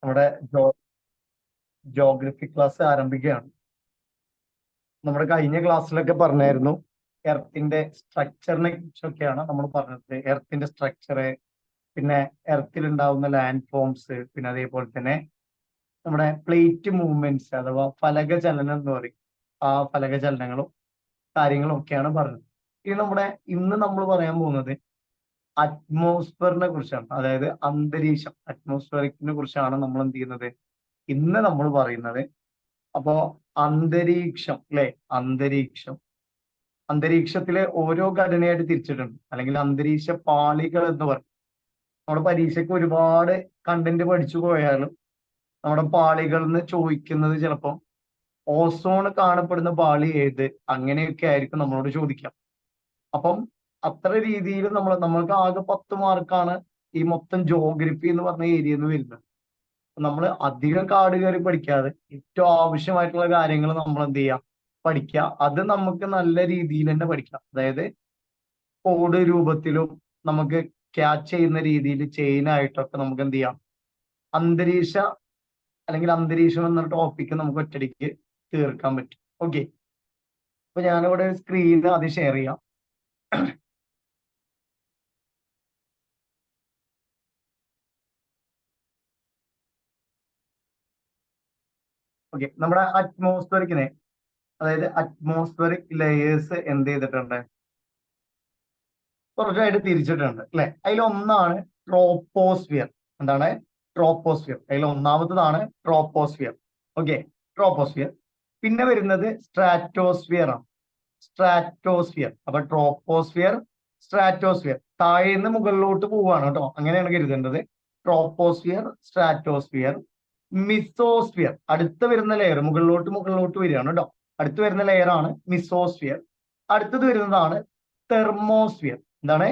നമ്മുടെ geography class ആരംഭിക്കുകയാണ്. നമ്മുടെ കഴിഞ്ഞ ക്ലാസ്സിലൊക്കെ പറഞ്ഞായിരുന്നു എർത്തിന്റെ സ്ട്രക്ചറിനെ കുറിച്ചൊക്കെയാണ് നമ്മൾ പറഞ്ഞത്. എർത്തിന്റെ സ്ട്രക്ചർ, പിന്നെ എർത്തിൽ ഉണ്ടാവുന്ന ലാൻഡ് ഫോംസ്, പിന്നെ അതേപോലെ തന്നെ നമ്മുടെ പ്ലേറ്റ് മൂവ്മെന്റ്സ് അഥവാ ഫലക ചലനം എന്ന് പറയും. ആ ഫലക ചലനങ്ങളും കാര്യങ്ങളും ഒക്കെയാണ് പറഞ്ഞത്. ഇന്ന് നമ്മൾ പറയാൻ പോകുന്നത് അറ്റ്മോസ്ഫിയറിനെ കുറിച്ചാണ്. അതായത് അന്തരീക്ഷം, അറ്റ്മോസ്ഫിയറിനെ കുറിച്ചാണ് നമ്മൾ എന്ത് ചെയ്യുന്നത്, ഇന്ന് നമ്മൾ പറയുന്നത്. അപ്പോ അന്തരീക്ഷം അല്ലെ, അന്തരീക്ഷത്തിലെ ഓരോ ഘടനയായിട്ട് തിരിച്ചിട്ടുണ്ട്, അല്ലെങ്കിൽ അന്തരീക്ഷ പാളികൾ എന്ന് പറയും. നമ്മുടെ പരീക്ഷയ്ക്ക് ഒരുപാട് കണ്ടന്റ് പഠിച്ചു പോയാലും നമ്മുടെ പാളികളിൽ നിന്ന് ചോദിക്കുന്നത് ചിലപ്പോൾ ഓസോൺ കാണപ്പെടുന്ന പാളി ഏത്, അങ്ങനെയൊക്കെ ആയിരിക്കും നമ്മളോട് ചോദിക്കാം. അപ്പം അത്ര രീതിയിൽ നമ്മൾക്ക് ആകെ 10 മാർക്കാണ് ഈ മൊത്തം ജോഗ്രഫി എന്ന് പറഞ്ഞ ഏരിയ എന്ന് വരുന്നത്. നമ്മൾ അധികം കാട് കയറി പഠിക്കാതെ ഏറ്റവും ആവശ്യമായിട്ടുള്ള കാര്യങ്ങൾ നമ്മൾ എന്ത് ചെയ്യുക, പഠിക്കുക. അത് നമുക്ക് നല്ല രീതിയിൽ തന്നെ പഠിക്കാം. അതായത് കോഡ് രൂപത്തിലും നമുക്ക് ക്യാച്ച് ചെയ്യുന്ന രീതിയിൽ ചെയിൻ ആയിട്ടൊക്കെ നമുക്ക് എന്ത് ചെയ്യാം, അന്തരീക്ഷം എന്ന ടോപ്പിക്ക് നമുക്ക് ഒറ്റയടിക്ക് തീർക്കാൻ പറ്റും. ഓക്കെ, അപ്പൊ ഞാനിവിടെ സ്ക്രീൻ ആദ്യം ഷെയർ ചെയ്യാം. ഓക്കെ, നമ്മുടെ അറ്റ്മോസ്ഫിയറിക്കിനെ, അതായത് അറ്റ്മോസ്ഫിയറിക് ലെയേഴ്സ് എന്ത് ചെയ്തിട്ടുണ്ട്, കുറച്ചായിട്ട് തിരിച്ചിട്ടുണ്ട് അല്ലെ. അതിലൊന്നാണ് ട്രോപ്പോസ്ഫിയർ. എന്താണ് ട്രോപ്പോസ്ഫിയർ? അതിൽ ഒന്നാമത്തതാണ് ട്രോപ്പോസ്ഫിയർ. Okay, troposphere. പിന്നെ വരുന്നത് സ്ട്രാറ്റോസ്ഫിയർ ആണ്. സ്ട്രാറ്റോസ്ഫിയർ. അപ്പൊ ട്രോപ്പോസ്ഫിയർ, സ്ട്രാറ്റോസ്ഫിയർ, താഴേന്ന് മുകളിലോട്ട് പോവുകയാണ് കേട്ടോ, അങ്ങനെയാണ് കരുതേണ്ടത്. Troposphere, stratosphere, mesosphere. അടുത്ത് വരുന്ന ലെയർ മുകളിലോട്ട് വരികയാണ് കേട്ടോ. അടുത്ത് വരുന്ന ലെയർ ആണ് മിസോസ്ഫിയർ. അടുത്തത് വരുന്നതാണ് തെർമോസ്ഫിയർ. എന്താണ്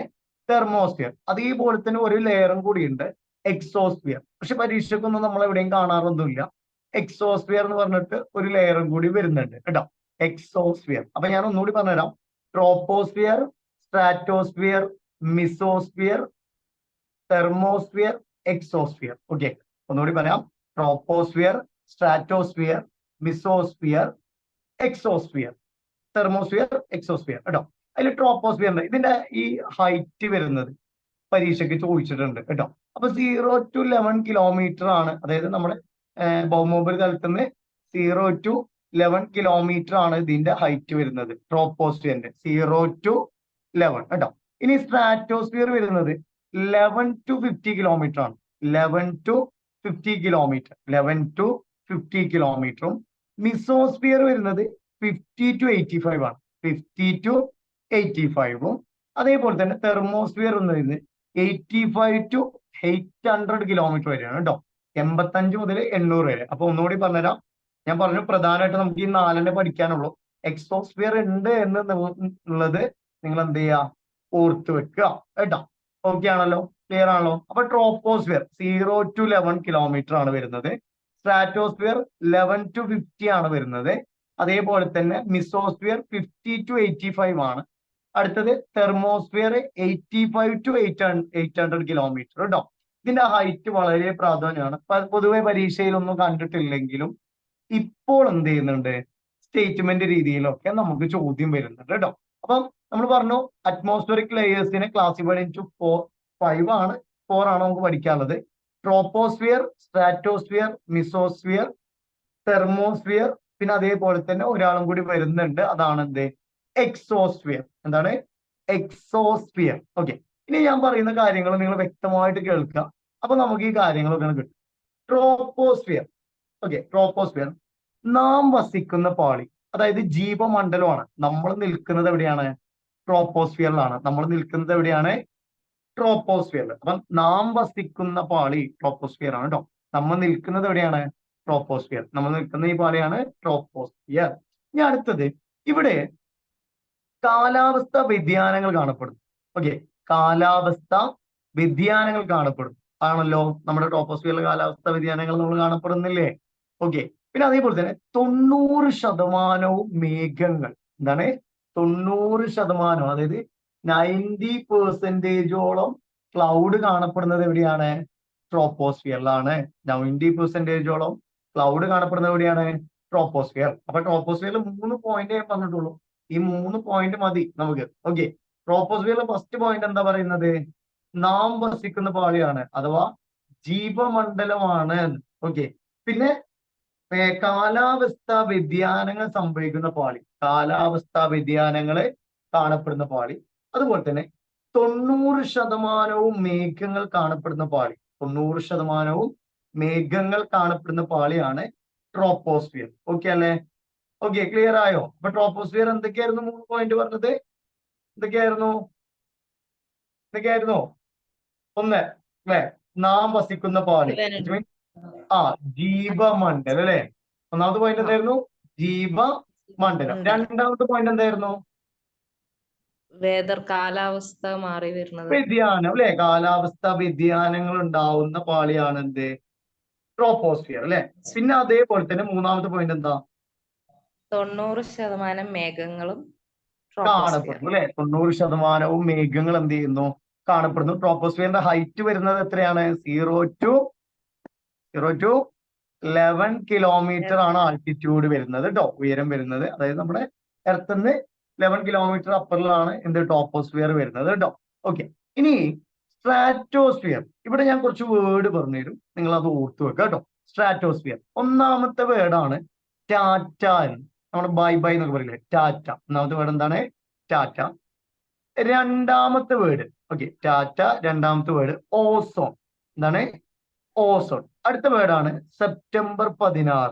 തെർമോസ്ഫിയർ? അതേപോലെ തന്നെ ഒരു ലെയറും കൂടിയുണ്ട്, എക്സോസ്ഫിയർ. പക്ഷെ പരീക്ഷയ്ക്കൊന്നും നമ്മൾ എവിടെയും കാണാറൊന്നുമില്ല. എക്സോസ്ഫിയർ എന്ന് പറഞ്ഞിട്ട് ഒരു ലെയറും കൂടി വരുന്നുണ്ട് കേട്ടോ, എക്സോസ്ഫിയർ. അപ്പൊ ഞാൻ ഒന്നുകൂടി പറഞ്ഞുതരാം. Troposphere, stratosphere, mesosphere, thermosphere, exosphere. Okay, ഒന്നുകൂടി പറയാം. Troposphere, stratosphere, mesosphere, exosphere, thermosphere, exosphere കേട്ടോ. അതിൽ ട്രോപ്പോസ്ഫിയറിന്റെ ഇതിന്റെ ഈ ഹൈറ്റ് വരുന്നത് പരീക്ഷയ്ക്ക് ചോദിച്ചിട്ടുണ്ട് കേട്ടോ. അപ്പൊ 0 to 11 കിലോമീറ്റർ ആണ്. അതായത് നമ്മുടെ ഭൗമോപരിതലത്തിൽ നിന്ന് 0 to 11 കിലോമീറ്റർ ആണ് ഇതിന്റെ ഹൈറ്റ് വരുന്നത്, ട്രോപ്പോസ്ഫിയറിന്റെ 0 to 11 കേട്ടോ. ഇനി സ്ട്രാറ്റോസ്ഫിയർ വരുന്നത് 11 to 50 കിലോമീറ്റർ ആണ്. 11 to 50 കിലോമീറ്റർ, 11 to 50 കിലോമീറ്ററും. മിസോസ്ഫിയർ വരുന്നത് 50 to 85 ആണ്, 50 to 85ഉം. അതേപോലെ തന്നെ തെർമോസ്ഫിയർ എന്ന് പറയുന്നത് 85 to 800 കിലോമീറ്റർ വരെയാണ് കേട്ടോ, 85 മുതൽ 800 വരെ. അപ്പൊ ഒന്നുകൂടി പറഞ്ഞുതരാം. ഞാൻ പറഞ്ഞു പ്രധാനമായിട്ട് നമുക്ക് ഈ 4 പഠിക്കാനുള്ളൂ. എക്സോസ്ഫിയർ ഉണ്ട് എന്നുള്ളത് നിങ്ങൾ എന്ത് ചെയ്യുക, ഓർത്ത് വെക്കുക കേട്ടോ. ഓക്കെ ആണല്ലോ, ക്ലിയർ ആണല്ലോ. അപ്പൊ ട്രോപ്പോസ്ഫിയർ 0 to 11 കിലോമീറ്റർ ആണ് വരുന്നത്. സ്ട്രാറ്റോസ്ഫിയർ 11 to 50 ആണ് വരുന്നത്. അതേപോലെ തന്നെ മിസോസ്ഫിയർ 50 to 85 ആണ്. അടുത്തത് തെർമോസ്ഫിയർ 85 to 800 കിലോമീറ്റർ കേട്ടോ. ഇതിന്റെ ഹൈറ്റ് വളരെ പ്രാധാന്യമാണ്. പൊതുവെ പരീക്ഷയിലൊന്നും കണ്ടിട്ടില്ലെങ്കിലും ഇപ്പോൾ എന്ത് ചെയ്യുന്നുണ്ട്, സ്റ്റേറ്റ്മെന്റ് രീതിയിലൊക്കെ നമുക്ക് ചോദ്യം വരുന്നുണ്ട് കേട്ടോ. അപ്പം നമ്മൾ പറഞ്ഞു അറ്റ്മോസ്ഫിയറിക് ലെയേഴ്സിനെ ക്ലാസിഫൈഡ് ഇൻടു 5 ആണ്, 4 ആണ് നമുക്ക് പഠിക്കാനുള്ളത്. ട്രോപ്പോസ്ഫിയർ, സ്ട്രാറ്റോസ്ഫിയർ, മിസോസ്ഫിയർ, തെർമോസ്ഫിയർ, പിന്നെ അതേപോലെ തന്നെ ഒരാളും കൂടി വരുന്നുണ്ട്, അതാണ് എന്ത്, എക്സോസ്ഫിയർ. എന്താണ് എക്സോസ്ഫിയർ? ഓക്കെ, ഇനി ഞാൻ പറയുന്ന കാര്യങ്ങൾ നിങ്ങൾ വ്യക്തമായിട്ട് കേൾക്കുക. അപ്പൊ നമുക്ക് ഈ കാര്യങ്ങളൊക്കെ കിട്ടും. ട്രോപ്പോസ്ഫിയർ. ഓക്കെ, ട്രോപ്പോസ്ഫിയർ നാം വസിക്കുന്ന പാളി, അതായത് ജീവമണ്ഡലമാണ്. നമ്മൾ നിൽക്കുന്നത് എവിടെയാണ്, ട്രോപ്പോസ്ഫിയറിലാണ്. നമ്മൾ നിൽക്കുന്നത് എവിടെയാണ്, ട്രോപ്പോസ്ഫിയറിൽ. അപ്പം നാം വസിക്കുന്ന പാളി ട്രോപ്പോസ്ഫിയർ ആണ് കേട്ടോ. നമ്മൾ നിൽക്കുന്നത് എവിടെയാണ്, ട്രോപ്പോസ്ഫിയർ. നമ്മൾ നിൽക്കുന്ന ഈ പാളിയാണ് ട്രോപ്പോസ്ഫിയർ. ഇനി അടുത്തത്, ഇവിടെ കാലാവസ്ഥ വ്യതിയാനങ്ങൾ കാണപ്പെടും. ഓക്കെ, കാലാവസ്ഥ വ്യതിയാനങ്ങൾ കാണപ്പെടും ആണല്ലോ. നമ്മുടെ ട്രോപ്പോസ്ഫിയറിലെ കാലാവസ്ഥ വ്യതിയാനങ്ങൾ നമ്മൾ കാണപ്പെടുന്നില്ലേ? ഓക്കെ, പിന്നെ അതേപോലെ തന്നെ 90% മേഘങ്ങൾ, എന്താണ് 90%, അതായത് 90% ക്ലൗഡ് കാണപ്പെടുന്നത് എവിടെയാണ്, ട്രോപ്പോസ്ഫിയറിലാണ്. 90% ക്ലൗഡ് കാണപ്പെടുന്നത് എവിടെയാണ്? ട്രോപ്പോസ്ഫിയർ. അപ്പൊ ട്രോപ്പോസ്ഫിയറിൽ 3 പോയിന്റ് ഞാൻ പറഞ്ഞിട്ടുള്ളൂ. ഈ 3 പോയിന്റ് മതി നമുക്ക്. ഓക്കെ, ട്രോപ്പോസ്ഫിയറിലെ ഫസ്റ്റ് പോയിന്റ് എന്താ പറയുന്നത്? നാം വസിക്കുന്ന പാളിയാണ്, അഥവാ ജീവമണ്ഡലമാണ്. ഓക്കെ, പിന്നെ കാലാവസ്ഥാ വ്യതിയാനങ്ങൾ സംഭവിക്കുന്ന പാളി, കാലാവസ്ഥാ വ്യതിയാനങ്ങള് കാണപ്പെടുന്ന പാളി. അതുപോലെ തന്നെ 90% മേഘങ്ങൾ കാണപ്പെടുന്ന പാളി, 90% മേഘങ്ങൾ കാണപ്പെടുന്ന പാളിയാണ് ട്രോപ്പോസ്ഫിയർ. ഓക്കെ അല്ലേ? ഓക്കെ, ക്ലിയർ ആയോ? അപ്പൊ ട്രോപ്പോസ്ഫിയർ എന്തൊക്കെയായിരുന്നു 3 പോയിന്റ് പറഞ്ഞത്? എന്തൊക്കെയായിരുന്നു? ഒന്ന് അല്ലെ, നാം വസിക്കുന്ന പാളി, ജീവമണ്ഡലം അല്ലെ. ഒന്നാമത്തെ പോയിന്റ് എന്തായിരുന്നു? ജീവമണ്ഡലം. രണ്ടാമത്തെ പോയിന്റ് എന്തായിരുന്നു? കാലാവസ്ഥ മാറി വരുന്നത്, വ്യതിയാനം അല്ലെ. കാലാവസ്ഥ വ്യതിയാനങ്ങൾ ഉണ്ടാവുന്ന പാളിയാണ് എന്ത്? ട്രോപ്പോസ്ഫിയർ അല്ലെ. പിന്നെ അതേപോലെ തന്നെ മൂന്നാമത്തെ പോയിന്റ് എന്താ? 90% മേഘങ്ങളും കാണപ്പെടുന്നു അല്ലെ. 90% മേഘങ്ങൾ എന്ത് ചെയ്യുന്നു? കാണപ്പെടുന്നു. ട്രോപ്പോസ്ഫിയറിന്റെ ഹൈറ്റ് വരുന്നത് എത്രയാണ്? 0 to 11 കിലോമീറ്റർ ആണ് ആൾട്ടിറ്റ്യൂഡ് വരുന്നത് കേട്ടോ, ഉയരം വരുന്നത്. അതായത് നമ്മുടെ എർത്ത് 11 കിലോമീറ്റർ അപ്പറിലാണ് എന്ത്? ട്രോപ്പോസ്ഫിയർ വരുന്നത് കേട്ടോ. ഓക്കെ, ഇനി സ്ട്രാറ്റോസ്ഫിയർ. ഇവിടെ ഞാൻ കുറച്ച് വേർഡ് പറഞ്ഞുതരും, നിങ്ങൾ അത് ഓർത്തു വെക്കുക കേട്ടോ. സ്ട്രാറ്റോസ്ഫിയർ, ഒന്നാമത്തെ വേർഡാണ് ടാറ്റ. നമ്മുടെ ബൈ ബൈ എന്നൊക്കെ പറയില്ലേ, ടാറ്റ. ഒന്നാമത്തെ വേർഡ് എന്താണ്? ടാറ്റ. രണ്ടാമത്തെ വേർഡ്, ഓക്കെ, ടാറ്റ. രണ്ടാമത്തെ വേർഡ് ഓസോൺ. എന്താണ്? ഓസോൺ. അടുത്ത വേർഡാണ് സെപ്റ്റംബർ 16.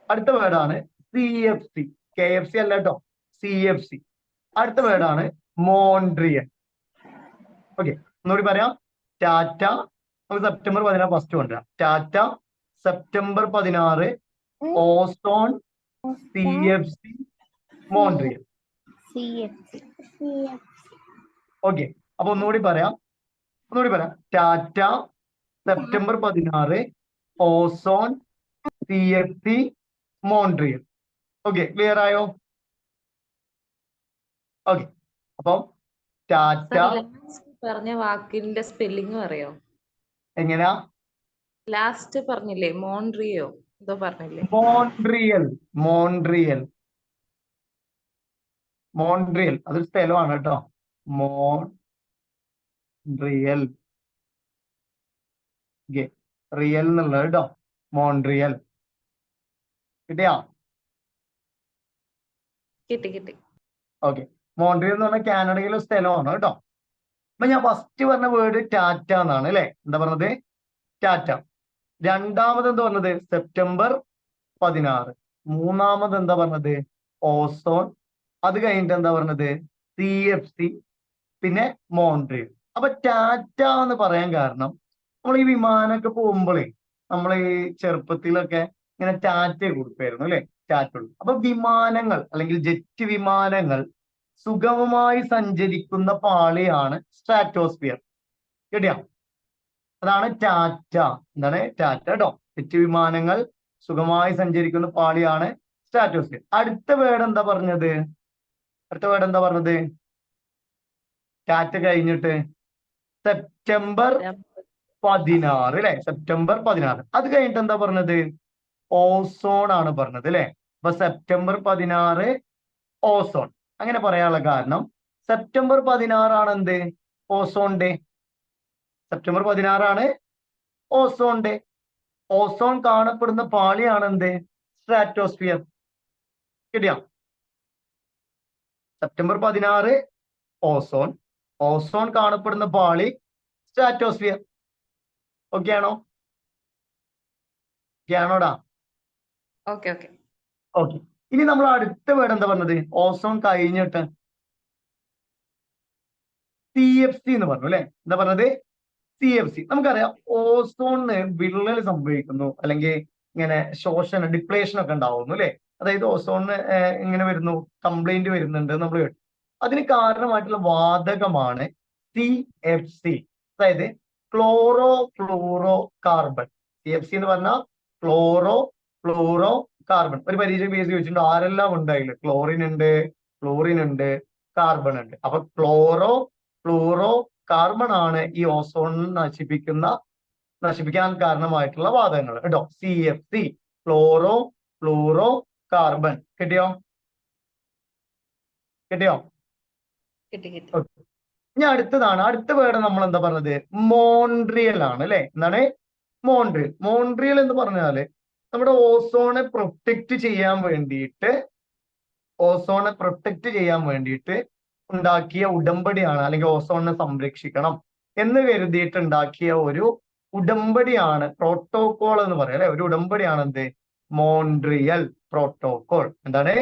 അടുത്ത വേർഡാണ് CFC. KFC അല്ല കേട്ടോ, CFC. അടുത്ത വേർഡാണ് മോൺട്രിയൽ. ഓക്കെ, ഒന്നുകൂടി പറയാം. ടാറ്റ, നമുക്ക് സെപ്റ്റംബർ 16 ഫസ്റ്റ് കൊണ്ടുവരാം. Tata, September 16, ozone, CFC, Montreal. Okay, അപ്പൊ ഒന്നുകൂടി പറയാം. Tata, September 16, ozone, CFC, Montreal. Okay, clear ആയോ? ഓക്കെ, അപ്പം ടാറ്റ പറഞ്ഞ വാക്കിന്റെ സ്പെല്ലിംഗ് അറിയോ? എങ്ങനെയാ? ലാസ്റ്റ് പറഞ്ഞില്ലേ, മോൺട്രിയോ എന്തോ പറഞ്ഞില്ലേ? മോൺട്രിയൽ അതൊരു സ്ഥലമാണ് കേട്ടോ. മോൺട്രിയൽ, റിയൽ എന്നുള്ളത് കേട്ടോ. മോൺട്രിയൽ കിട്ടിയാ? കിട്ടി. ഓക്കെ, മോൺട്രിയൽ എന്ന് പറഞ്ഞാൽ കാനഡയിലെ സ്ഥലമാണ് കേട്ടോ. അപ്പൊ ഞാൻ ഫസ്റ്റ് പറഞ്ഞ വേർഡ് ടാറ്റ എന്നാണ് അല്ലെ. എന്താ പറഞ്ഞത്? ടാറ്റ. രണ്ടാമത് എന്താ പറഞ്ഞത്? സെപ്റ്റംബർ 16. മൂന്നാമത് എന്താ പറഞ്ഞത്? ഓസോൺ. അത് കഴിഞ്ഞിട്ട് എന്താ പറഞ്ഞത്? CFC, പിന്നെ മോൺട്രിയൽ. അപ്പൊ ടാറ്റ എന്ന് പറയാൻ കാരണം, നമ്മൾ ഈ വിമാനമൊക്കെ പോകുമ്പോഴേ നമ്മൾ ഈ ചെറുപ്പത്തിലൊക്കെ ഇങ്ങനെ ടാറ്റ കൊടുക്കുമായിരുന്നു അല്ലെ, ടാറ്റ. അപ്പൊ വിമാനങ്ങൾ അല്ലെങ്കിൽ ജെറ്റ് വിമാനങ്ങൾ സുഗമമായി സഞ്ചരിക്കുന്ന പാളിയാണ് സ്ട്രാറ്റോസ്ഫിയർ. കേട്ടിയാ? അതാണ് ടാറ്റ. എന്താണ്? ടാറ്റ കേട്ടോ. ജെറ്റ് വിമാനങ്ങൾ സുഗമമായി സഞ്ചരിക്കുന്ന പാളിയാണ് സ്ട്രാറ്റോസ്ഫിയർ. അടുത്ത വേർഡ് എന്താ പറഞ്ഞത്? ടാറ്റ കഴിഞ്ഞിട്ട് സെപ്റ്റംബർ 16 അല്ലെ. സെപ്റ്റംബർ 16. അത് കഴിഞ്ഞിട്ട് എന്താ പറഞ്ഞത്? ഓസോൺ ആണ് പറഞ്ഞത് അല്ലെ. അപ്പൊ സെപ്റ്റംബർ 16 ഓസോൺ. അങ്ങനെ പറയാനുള്ള കാരണം സെപ്റ്റംബർ 16 ആണ് എന്ത്? Ozone day. സെപ്റ്റംബർ 16 ആണ് ഓസോൺ ഡേ. ഓസോൺ കാണപ്പെടുന്ന പാളിയാണ് എന്ത്? സ്ട്രാറ്റോസ്ഫിയർ. കിട്ടിയാ? September 16 ozone. ഓസോൺ കാണപ്പെടുന്ന പാളി സ്ട്രാറ്റോസ്ഫിയർ. ഓക്കെ ആണോ? ആണോടാ? ഓക്കെ. ഇനി നമ്മൾ അടുത്ത വേർഡ് എന്താ പറഞ്ഞത്? ഓസോൺ കഴിഞ്ഞിട്ട് CFC എന്ന് പറഞ്ഞു അല്ലെ. എന്താ പറഞ്ഞത്? CFC. നമുക്കറിയാം ഓസോണിന് വിള്ളൽ സംഭവിക്കുന്നു, അല്ലെങ്കിൽ ഇങ്ങനെ ശോഷണം, ഡിപ്ലേഷൻ ഒക്കെ ഉണ്ടാവുന്നു അല്ലെ. അതായത് ഓസോണിന് ഇങ്ങനെ വരുന്നു, കംപ്ലൈന്റ് വരുന്നുണ്ട് നമ്മൾ കേട്ടു. അതിന് കാരണമായിട്ടുള്ള വാതകമാണ് CFC, അതായത് ക്ലോറോ ഫ്ലൂറോ കാർബൺ. CFC എന്ന് പറഞ്ഞാൽ ക്ലോറോ ഫ്ലൂറോ കാർബൺ. ഒരു പരീക്ഷ ബേസ് ചോദിച്ചിട്ടുണ്ട് ആരെല്ലാം ഉണ്ട് അതിൽ. ക്ലോറിൻ ഉണ്ട്, ഫ്ലൂറിൻ ഉണ്ട്, കാർബൺ ഉണ്ട്. അപ്പൊ ക്ലോറോ ഫ്ലൂറോ കാർബൺ ആണ് ഈ ഓസോൺ നശിപ്പിക്കുന്ന നശിപ്പിക്കാൻ കാരണമായിട്ടുള്ള വാതകങ്ങൾ കേട്ടോ. CFC, chloro fluoro carbon. കിട്ടിയോ? കിട്ടിയോ? കിട്ടി കിട്ടി. ഇനി അടുത്തതാണ്, അടുത്ത വേർഡ് നമ്മൾ എന്താ പറഞ്ഞത്? മോൺട്രിയൽ ആണ് അല്ലെ? എന്താണ് മോൺട്രിയൽ? മോൺട്രിയൽ എന്ന് പറഞ്ഞാല് നമ്മുടെ ഓസോണെ പ്രൊട്ടക്ട് ചെയ്യാൻ വേണ്ടിയിട്ട് ഉണ്ടാക്കിയ ഉടമ്പടിയാണ്, അല്ലെങ്കിൽ ഓസോണിനെ സംരക്ഷിക്കണം എന്ന് കരുതിയിട്ട് ഉണ്ടാക്കിയ ഒരു ഉടമ്പടിയാണ് പ്രോട്ടോകോൾ എന്ന് പറയാം അല്ലെ? ഒരു ഉടമ്പടിയാണ് എന്ത്? Montreal protocol. എന്താണ്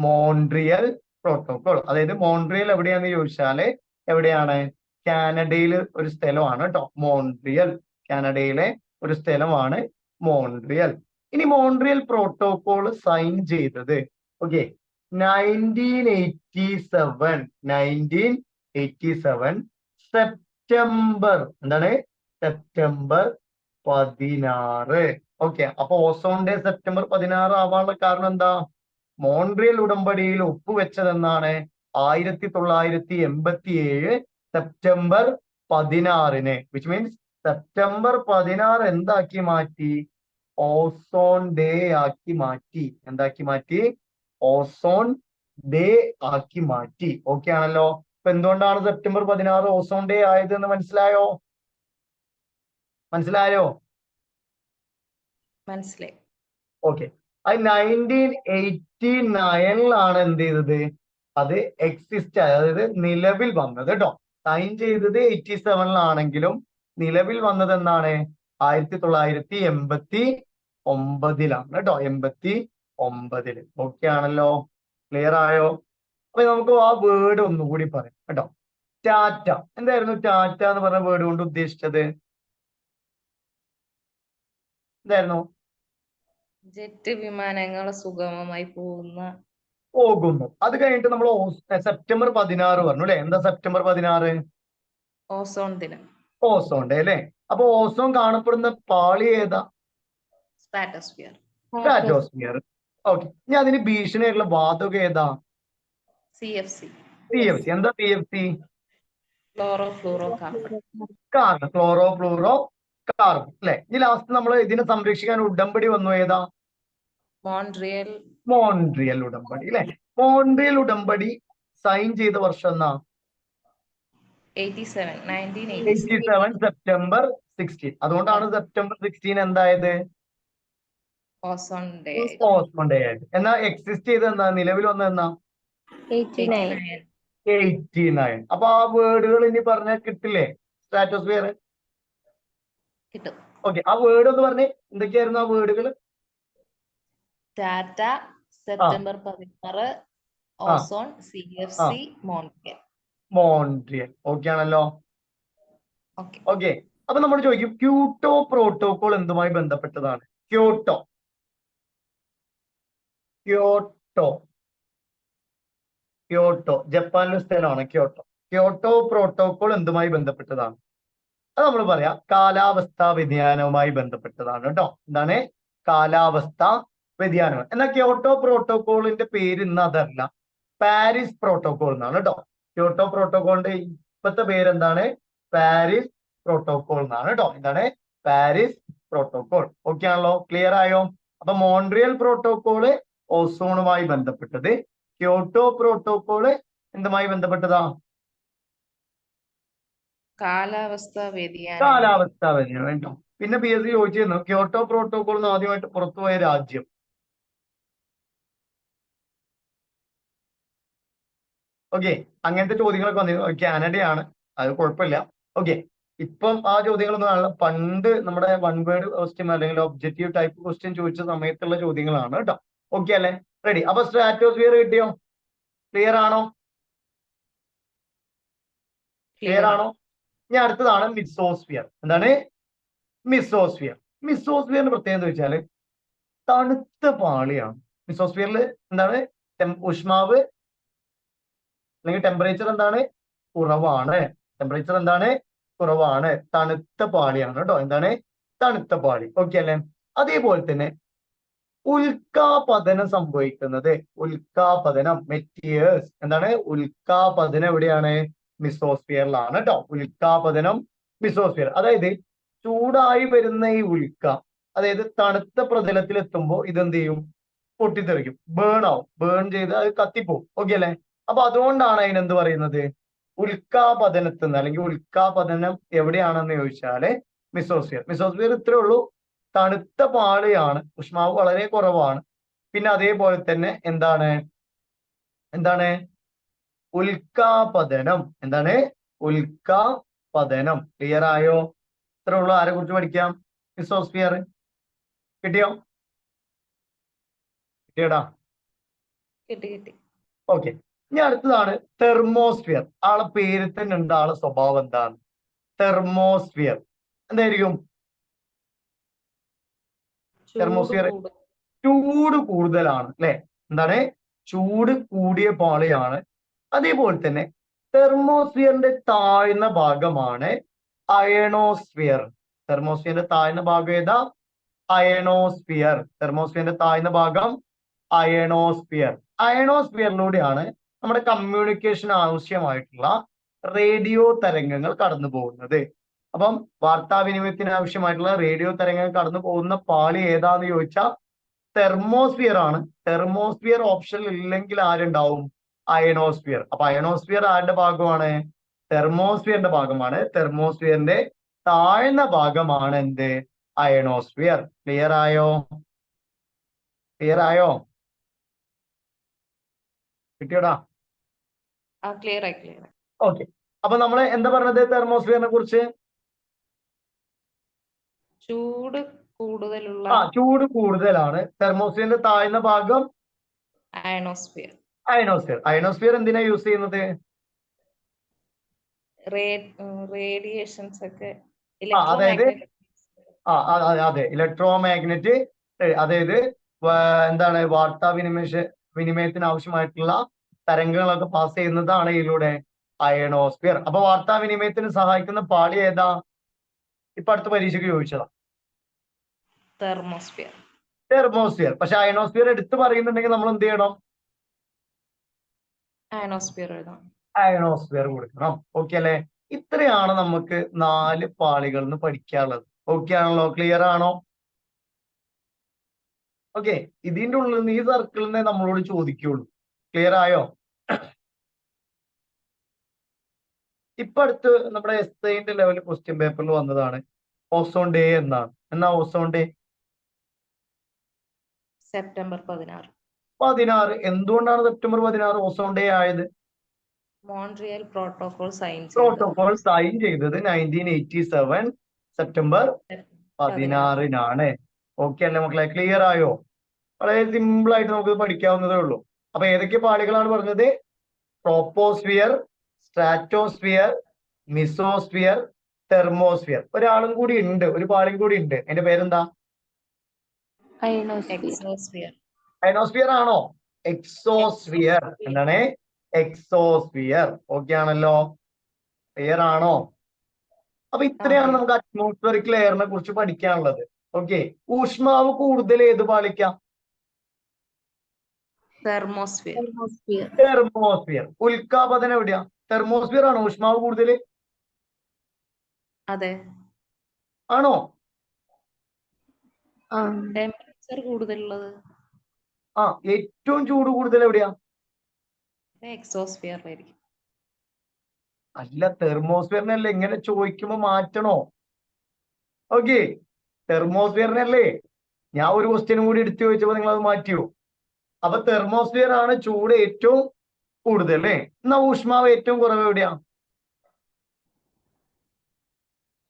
മോൺട്രിയൽ പ്രോട്ടോകോൾ? അതായത് മോൺട്രിയൽ എവിടെയാന്ന് ചോദിച്ചാല് എവിടെയാണ്? കാനഡയിൽ ഒരു സ്ഥലമാണ് കേട്ടോ മോൺട്രിയൽ. കാനഡയിലെ ഒരു സ്ഥലമാണ് മോൺട്രിയൽ. ഇനി മോൺട്രിയൽ പ്രോട്ടോകോൾ സൈൻ ചെയ്തത് 1987 സെപ്റ്റംബർ, എന്താണ്? സെപ്റ്റംബർ 16. അപ്പൊ ഓസോൺ ഡേ സെപ്റ്റംബർ 16 ആവാനുള്ള കാരണം എന്താ? മോൺട്രിയൽ ഉടമ്പടിയിൽ ഒപ്പുവെച്ചതെന്നാണ് 1987 സെപ്റ്റംബർ 16 വിച്ച് മീൻസ് സെപ്റ്റംബർ 16 എന്താക്കി മാറ്റി? ഓസോൺ ഡേ ആക്കി മാറ്റി. എന്താക്കി മാറ്റി? ഓസോൺ ഡേ ആക്കി മാറ്റി. ഓക്കെ ആണല്ലോ? അപ്പൊ എന്തുകൊണ്ടാണ് സെപ്റ്റംബർ 16 ഓസോൺ ഡേ ആയത് എന്ന് മനസ്സിലായോ? മനസ്സിലായി. ഓക്കെ. അത് 1989 എന്ത് ചെയ്തത്? അത് എക്സിസ്റ്റ്, അതായത് നിലവിൽ വന്നത് കേട്ടോ. സൈൻ ചെയ്തത് 87 നിലവിൽ വന്നത് എന്നാണ്? 1989 കേട്ടോ. 89. ഓക്കെ ആണല്ലോ? ക്ലിയർ ആയോ? അപ്പൊ നമുക്ക് ആ വേർഡ് ഒന്നുകൂടി പറയാം കേട്ടോ. ടാറ്റ. എന്തായിരുന്നു ടാറ്റ എന്ന് പറഞ്ഞ വേർഡ് കൊണ്ട് ഉദ്ദേശിച്ചത്? എന്തായിരുന്നു? ജെറ്റ് വിമാനങ്ങൾ സുഗമമായി പോകുന്നു. അത് കഴിഞ്ഞിട്ട് നമ്മൾ സെപ്റ്റംബർ 16 പറഞ്ഞു അല്ലെ? എന്താ സെപ്റ്റംബർ 16? ഓസോൺ ദിനം. ഓസോൺ ഡേ അല്ലെ? അപ്പൊ ഓസോൺ കാണപ്പെടുന്ന പാളി ഏതാ? സ്ട്രാറ്റോസ്ഫിയർ. ഓക്കെ. ഇനി അതിന് ഭീഷണിയായിട്ടുള്ള വാതകം ഏതാ? CFC. എന്താ CFC? Chloro fluoro carbon. Chloro fluoro carbon അല്ലെ? ഇനി ലാസ്റ്റ് നമ്മൾ ഇതിനെ സംരക്ഷിക്കാൻ ഉടമ്പടി വന്നു ഏതാ? മോൺട്രിയൽ ഉടമ്പടി അല്ലെ? മോൺട്രിയൽ ഉടമ്പടി സൈൻ ചെയ്ത വർഷം എന്നാ? 1987 സെപ്റ്റംബർ 16. അതുകൊണ്ടാണ് സെപ്റ്റംബർ 16 എന്തായത്? ഓസോൺ ഡേ ആയത്. എന്നാ എക്സിസ്റ്റ് ചെയ്ത് എന്നാ? നിലവിൽ വന്ന എന്നാ? 89. അപ്പൊ ആ വേർഡുകൾ ഇനി പറഞ്ഞാൽ കിട്ടില്ലേ? സ്ട്രാറ്റോസ്ഫിയർ കിട്ടും. ഓക്കെ. ആ വേർഡ് ഒന്ന് പറഞ്ഞേ, എന്തൊക്കെയായിരുന്നു ആ വേർഡുകൾ? Tata, September 16, ozone, CFC, Montreal. Okay ആണല്ലോ? ഓക്കെ. അപ്പൊ നമ്മൾ ചോദിക്കും ക്യോട്ടോ പ്രോട്ടോകോൾ എന്തുമായി ബന്ധപ്പെട്ടതാണ്? ക്യോട്ടോ ജപ്പാനിലെ സ്ഥലമാണ് ക്യോട്ടോ. ക്യോട്ടോ പ്രോട്ടോകോൾ എന്തുമായി ബന്ധപ്പെട്ടതാണ്? അത് നമ്മൾ പറയാം കാലാവസ്ഥാ വ്യതിയാനവുമായി ബന്ധപ്പെട്ടതാണ് കേട്ടോ. എന്താണ്? കാലാവസ്ഥാ വ്യതിയാനം. എന്നാൽ ക്യോട്ടോ പ്രോട്ടോകോളിന്റെ പേര് ഇന്ന് അതല്ല, പാരീസ് പ്രോട്ടോകോൾ എന്നാണ് കേട്ടോ. ക്യോട്ടോ പ്രോട്ടോകോളിന്റെ ഇപ്പോഴത്തെ പേരെന്താണ്? പാരീസ് പ്രോട്ടോകോൾ എന്നാണ് കേട്ടോ. എന്താണ്? Paris protocol. ഓക്കെ ആണല്ലോ? ക്ലിയർ ആയോ? അപ്പൊ മോൺട്രിയൽ പ്രോട്ടോകോള് ഓസോണുമായി ബന്ധപ്പെട്ടത്, ക്യോട്ടോ പ്രോട്ടോകോള് എന്തുമായി ബന്ധപ്പെട്ടതാ? കാലാവസ്ഥാ വ്യതിയാനം കേട്ടോ. പിന്നെ PSC ചോദിച്ചിരുന്നു ക്യോട്ടോ പ്രോട്ടോകോൾ ആദ്യമായിട്ട് പുറത്തുപോയ രാജ്യം? ഓക്കെ. അങ്ങനത്തെ ചോദ്യങ്ങളൊക്കെ വന്നിരുന്നു. കാനഡയാണ്, അത് കുഴപ്പമില്ല. ഓക്കെ. ഇപ്പം ആ ചോദ്യങ്ങളൊന്നും ആണല്ലോ, പണ്ട് നമ്മുടെ വൺ വേർഡ് ക്വസ്റ്റ്യൻ അല്ലെങ്കിൽ ഒബ്ജക്റ്റീവ് ടൈപ്പ് ക്വസ്റ്റ്യൻ ചോദിച്ച സമയത്തുള്ള ചോദ്യങ്ങളാണ് കേട്ടോ. ഓക്കെ അല്ലെ? റെഡി. അപ്പൊ സ്ട്രാറ്റോസ്ഫിയർ കിട്ടിയോ? ക്ലിയർ ആണോ? ഇനി അടുത്തതാണ് മിസോസ്ഫിയർ. എന്താണ്? മിസോസ്ഫിയറിന്റെ പ്രത്യേകത എന്ന് വെച്ചാല് തണുത്ത പാളിയാണ്. മിസോസ്ഫിയറിൽ എന്താണ്? ഊഷ്മാവ് അല്ലെങ്കിൽ ടെമ്പറേച്ചർ എന്താണ്? കുറവാണ്. തണുത്ത പാളിയാണ് കേട്ടോ. എന്താണ്? തണുത്ത പാളി. ഓക്കെ അല്ലെ? അതേപോലെ തന്നെ ഉൽക്കാപതനം സംഭവിക്കുന്നത്, മെറ്റിയേഴ്സ് എന്താണ്? ഉൽക്കാപതനം എവിടെയാണ്? മിസോസ്ഫിയറിലാണ് കേട്ടോ. ഉൽക്കാപതനം മിസോസ്ഫിയർ. അതായത് ചൂടായി വരുന്ന ഈ ഉൽക്ക, അതായത് തണുത്ത പ്രതലത്തിൽ എത്തുമ്പോൾ ഇതെന്ത് ചെയ്യും? പൊട്ടിത്തെറിക്കും, ബേൺ ആവും, ബേൺ ചെയ്ത് അത് കത്തിപ്പോവും. ഓക്കെ അല്ലെ? അപ്പൊ അതുകൊണ്ടാണ് അതിനെന്ത് പറയുന്നത്? ഉൽക്കാപതനത്തിൽ അല്ലെങ്കിൽ ഉൽക്കാപതനം എവിടെയാണെന്ന് ചോദിച്ചാല് മിസോസ്ഫിയർ. മിസോസ്ഫിയർ ഇത്രേ ഉള്ളൂ, തണുത്ത പാളിയാണ്, ഊഷ്മാവ് വളരെ കുറവാണ്. പിന്നെ അതേപോലെ തന്നെ എന്താണ് ഉൽക്കാപതനം. എന്താണ്? ഉൽക്കാപതനം. ക്ലിയർ ആയോ? ഇത്രേ ഉള്ളൂ. ആരെ കുറിച്ച് പഠിക്കാം? മിസോസ്ഫിയർ. കിട്ടിയോടാ? കിട്ടി. ഓക്കെ. ഇനി അടുത്തതാണ് തെർമോസ്ഫിയർ. ആളെ പേരിൽ തന്നെ ഉണ്ട് ആളെ സ്വഭാവം എന്താണ്? തെർമോസ്ഫിയർ എന്തായിരിക്കും? തെർമോസ്ഫിയർ ചൂട് കൂടുതലാണ് അല്ലെ? എന്താണ്? ചൂട് കൂടിയ പാളിയാണ്. അതേപോലെ തന്നെ തെർമോസ്ഫിയറിന്റെ താഴ്ന്ന ഭാഗമാണ് അയണോസ്ഫിയർ. തെർമോസ്ഫിയറിന്റെ താഴ്ന്ന ഭാഗം ഏതാ? അയണോസ്ഫിയർ. തെർമോസ്ഫിയറിന്റെ താഴ്ന്ന ഭാഗം അയണോസ്ഫിയർ. അയണോസ്ഫിയറിലൂടെയാണ് നമ്മുടെ കമ്മ്യൂണിക്കേഷൻ ആവശ്യമായിട്ടുള്ള റേഡിയോ തരംഗങ്ങൾ കടന്നു പോകുന്നത്. അപ്പം വാർത്താവിനിമയത്തിന് ആവശ്യമായിട്ടുള്ള റേഡിയോ തരംഗങ്ങൾ കടന്നു പോകുന്ന പാളി ഏതാന്ന് ചോദിച്ചാൽ തെർമോസ്ഫിയർ ആണ്. തെർമോസ്ഫിയർ ഓപ്ഷൻ ഇല്ലെങ്കിൽ ആരുണ്ടാവും? അയണോസ്ഫിയർ. അപ്പൊ അയണോസ്ഫിയർ ആരുടെ ഭാഗമാണ്? തെർമോസ്ഫിയറിന്റെ ഭാഗമാണ്. തെർമോസ്ഫിയറിന്റെ താഴ്ന്ന ഭാഗമാണ് എന്ത്? അയണോസ്ഫിയർ. ക്ലിയർ ആയോ? കിട്ടിയോടാ? ക്ലിയർ ആയി. ഓക്കെ. അപ്പൊ നമ്മള് എന്താ പറഞ്ഞത് തെർമോസ്ഫിയറിനെ കുറിച്ച്? ചൂട് കൂടുതലുള്ള ചൂട് കൂടുതലാണ്. തെർമോസ്ഫിയറിന്റെ താഴ്ന്ന ഭാഗം അയണോസ്ഫിയർ. അയണോസ്ഫിയർ എന്തിനാ യൂസ് ചെയ്യുന്നത്? റേഡിയേഷൻസ് ഒക്കെ അതായത് അതെ, ഇലക്ട്രോമാഗ്നറ്റ്, അതായത് എന്താണ് വിനിമയത്തിന് ആവശ്യമായിട്ടുള്ള തരംഗങ്ങളൊക്കെ പാസ് ചെയ്യുന്നതാണ് ഇതിലൂടെ അയണോസ്ഫിയർ. അപ്പൊ വാർത്താവിനിമയത്തിന് സഹായിക്കുന്ന പാളി ഏതാ? ഇപ്പൊ അടുത്ത പരീക്ഷയ്ക്ക് ചോദിച്ചതാ. തെർമോസ്ഫിയർ. പക്ഷെ അയണോസ്ഫിയർ എടുത്തു പറയുന്നുണ്ടെങ്കിൽ നമ്മൾ എന്ത് ചെയ്യണം? അയണോസ്ഫിയർ കൊടുക്കണം. ഓക്കെ അല്ലെ? ഇത്രയാണ് നമുക്ക് 4 പാളികളിൽ നിന്ന് പഠിക്കാനുള്ളത്. ഓക്കെ ആണല്ലോ? ക്ലിയർ ആണോ? ഓക്കെ. ഇതിന്റെ ഉള്ളിൽ നിന്ന് ഈ സർക്കിളിൽ നിന്ന് നമ്മളോട് ചോദിക്കുള്ളൂ. ക്ലിയർ ആയോ? ഇപ്പൊ അടുത്ത് നമ്മുടെ എസ്ഐന്റെ ലെവൽ ക്വസ്റ്റ്യൻ പേപ്പറിൽ വന്നതാണ് ഓസോൺ ഡേ എന്നാണ്. എന്നാ ഓസോൺ ഡേ? സെപ്റ്റംബർ 16. എന്തുകൊണ്ടാണ് സെപ്റ്റംബർ 16 ഓസോൺ ഡേ ആയത്? മോൺട്രിയൽ പ്രോട്ടോകോൾ സൈൻ ചെയ്തത് 1987 സെപ്റ്റംബർ 16-നാണ്. ഓക്കെ അല്ലേ മക്കളെ? ക്ലിയർ ആയോ? വളരെ സിമ്പിൾ ആയിട്ട് നമുക്ക് പഠിക്കാവുന്നതേ ഉള്ളൂ. അപ്പൊ ഏതൊക്കെ പാളികളാണ് പറഞ്ഞത്? Troposphere, stratosphere, mesosphere, thermosphere. ഒരാളും കൂടി ഉണ്ട്, ഒരു പാളിയും കൂടി ഉണ്ട്. അതിന്റെ പേരെന്താ? അയണോസ്ഫിയർ ആണോ? എക്സോസ്ഫിയർ. എന്താണ്? എക്സോസ്ഫിയർ. ഓക്കെ ആണല്ലോ? ക്ലിയർ ആണോ? അപ്പൊ ഇത്രയാണ് നമുക്ക് അറ്റ്മോസ്ഫിയറിക് ലെയറിനെ കുറിച്ച് പഠിക്കാനുള്ളത്. ഓക്കെ. ഊഷ്മാവ് കൂടുതൽ ഏത് പാളിക്കാം? തെർമോസ്ഫിയർ. ഉൽക്കാപതനം എവിടെയാ? തെർമോസ്ഫിയർ ആണോ ഊഷ്മാവ് കൂടുതൽ? അതെ. ആണോ? ടെമ്പറേച്ചർ കൂടുതലുള്ളത് ഏറ്റവും ചൂട് കൂടുതൽ എവിടെയാ? എക്സോസ്ഫിയറിലായിരിക്കും. അല്ല, തെർമോസ്ഫിയറിനല്ലേ. ഇങ്ങനെ ചോദിക്കുമ്പോ മാറ്റണോ? ഓക്കെ. തെർമോസ്ഫിയറിനല്ലേ. ഞാൻ ഒരു ക്വസ്റ്റ്യനും കൂടി എടുത്തു ചോദിച്ചപ്പോ നിങ്ങൾ അത് മാറ്റിയോ? അപ്പൊ തെർമോസ്ഫിയർ ആണ് ചൂട് ഏറ്റവും കൂടുതൽ അല്ലേ? എന്നാ ഊഷ്മാവ് ഏറ്റവും കുറവ് എവിടെയാ?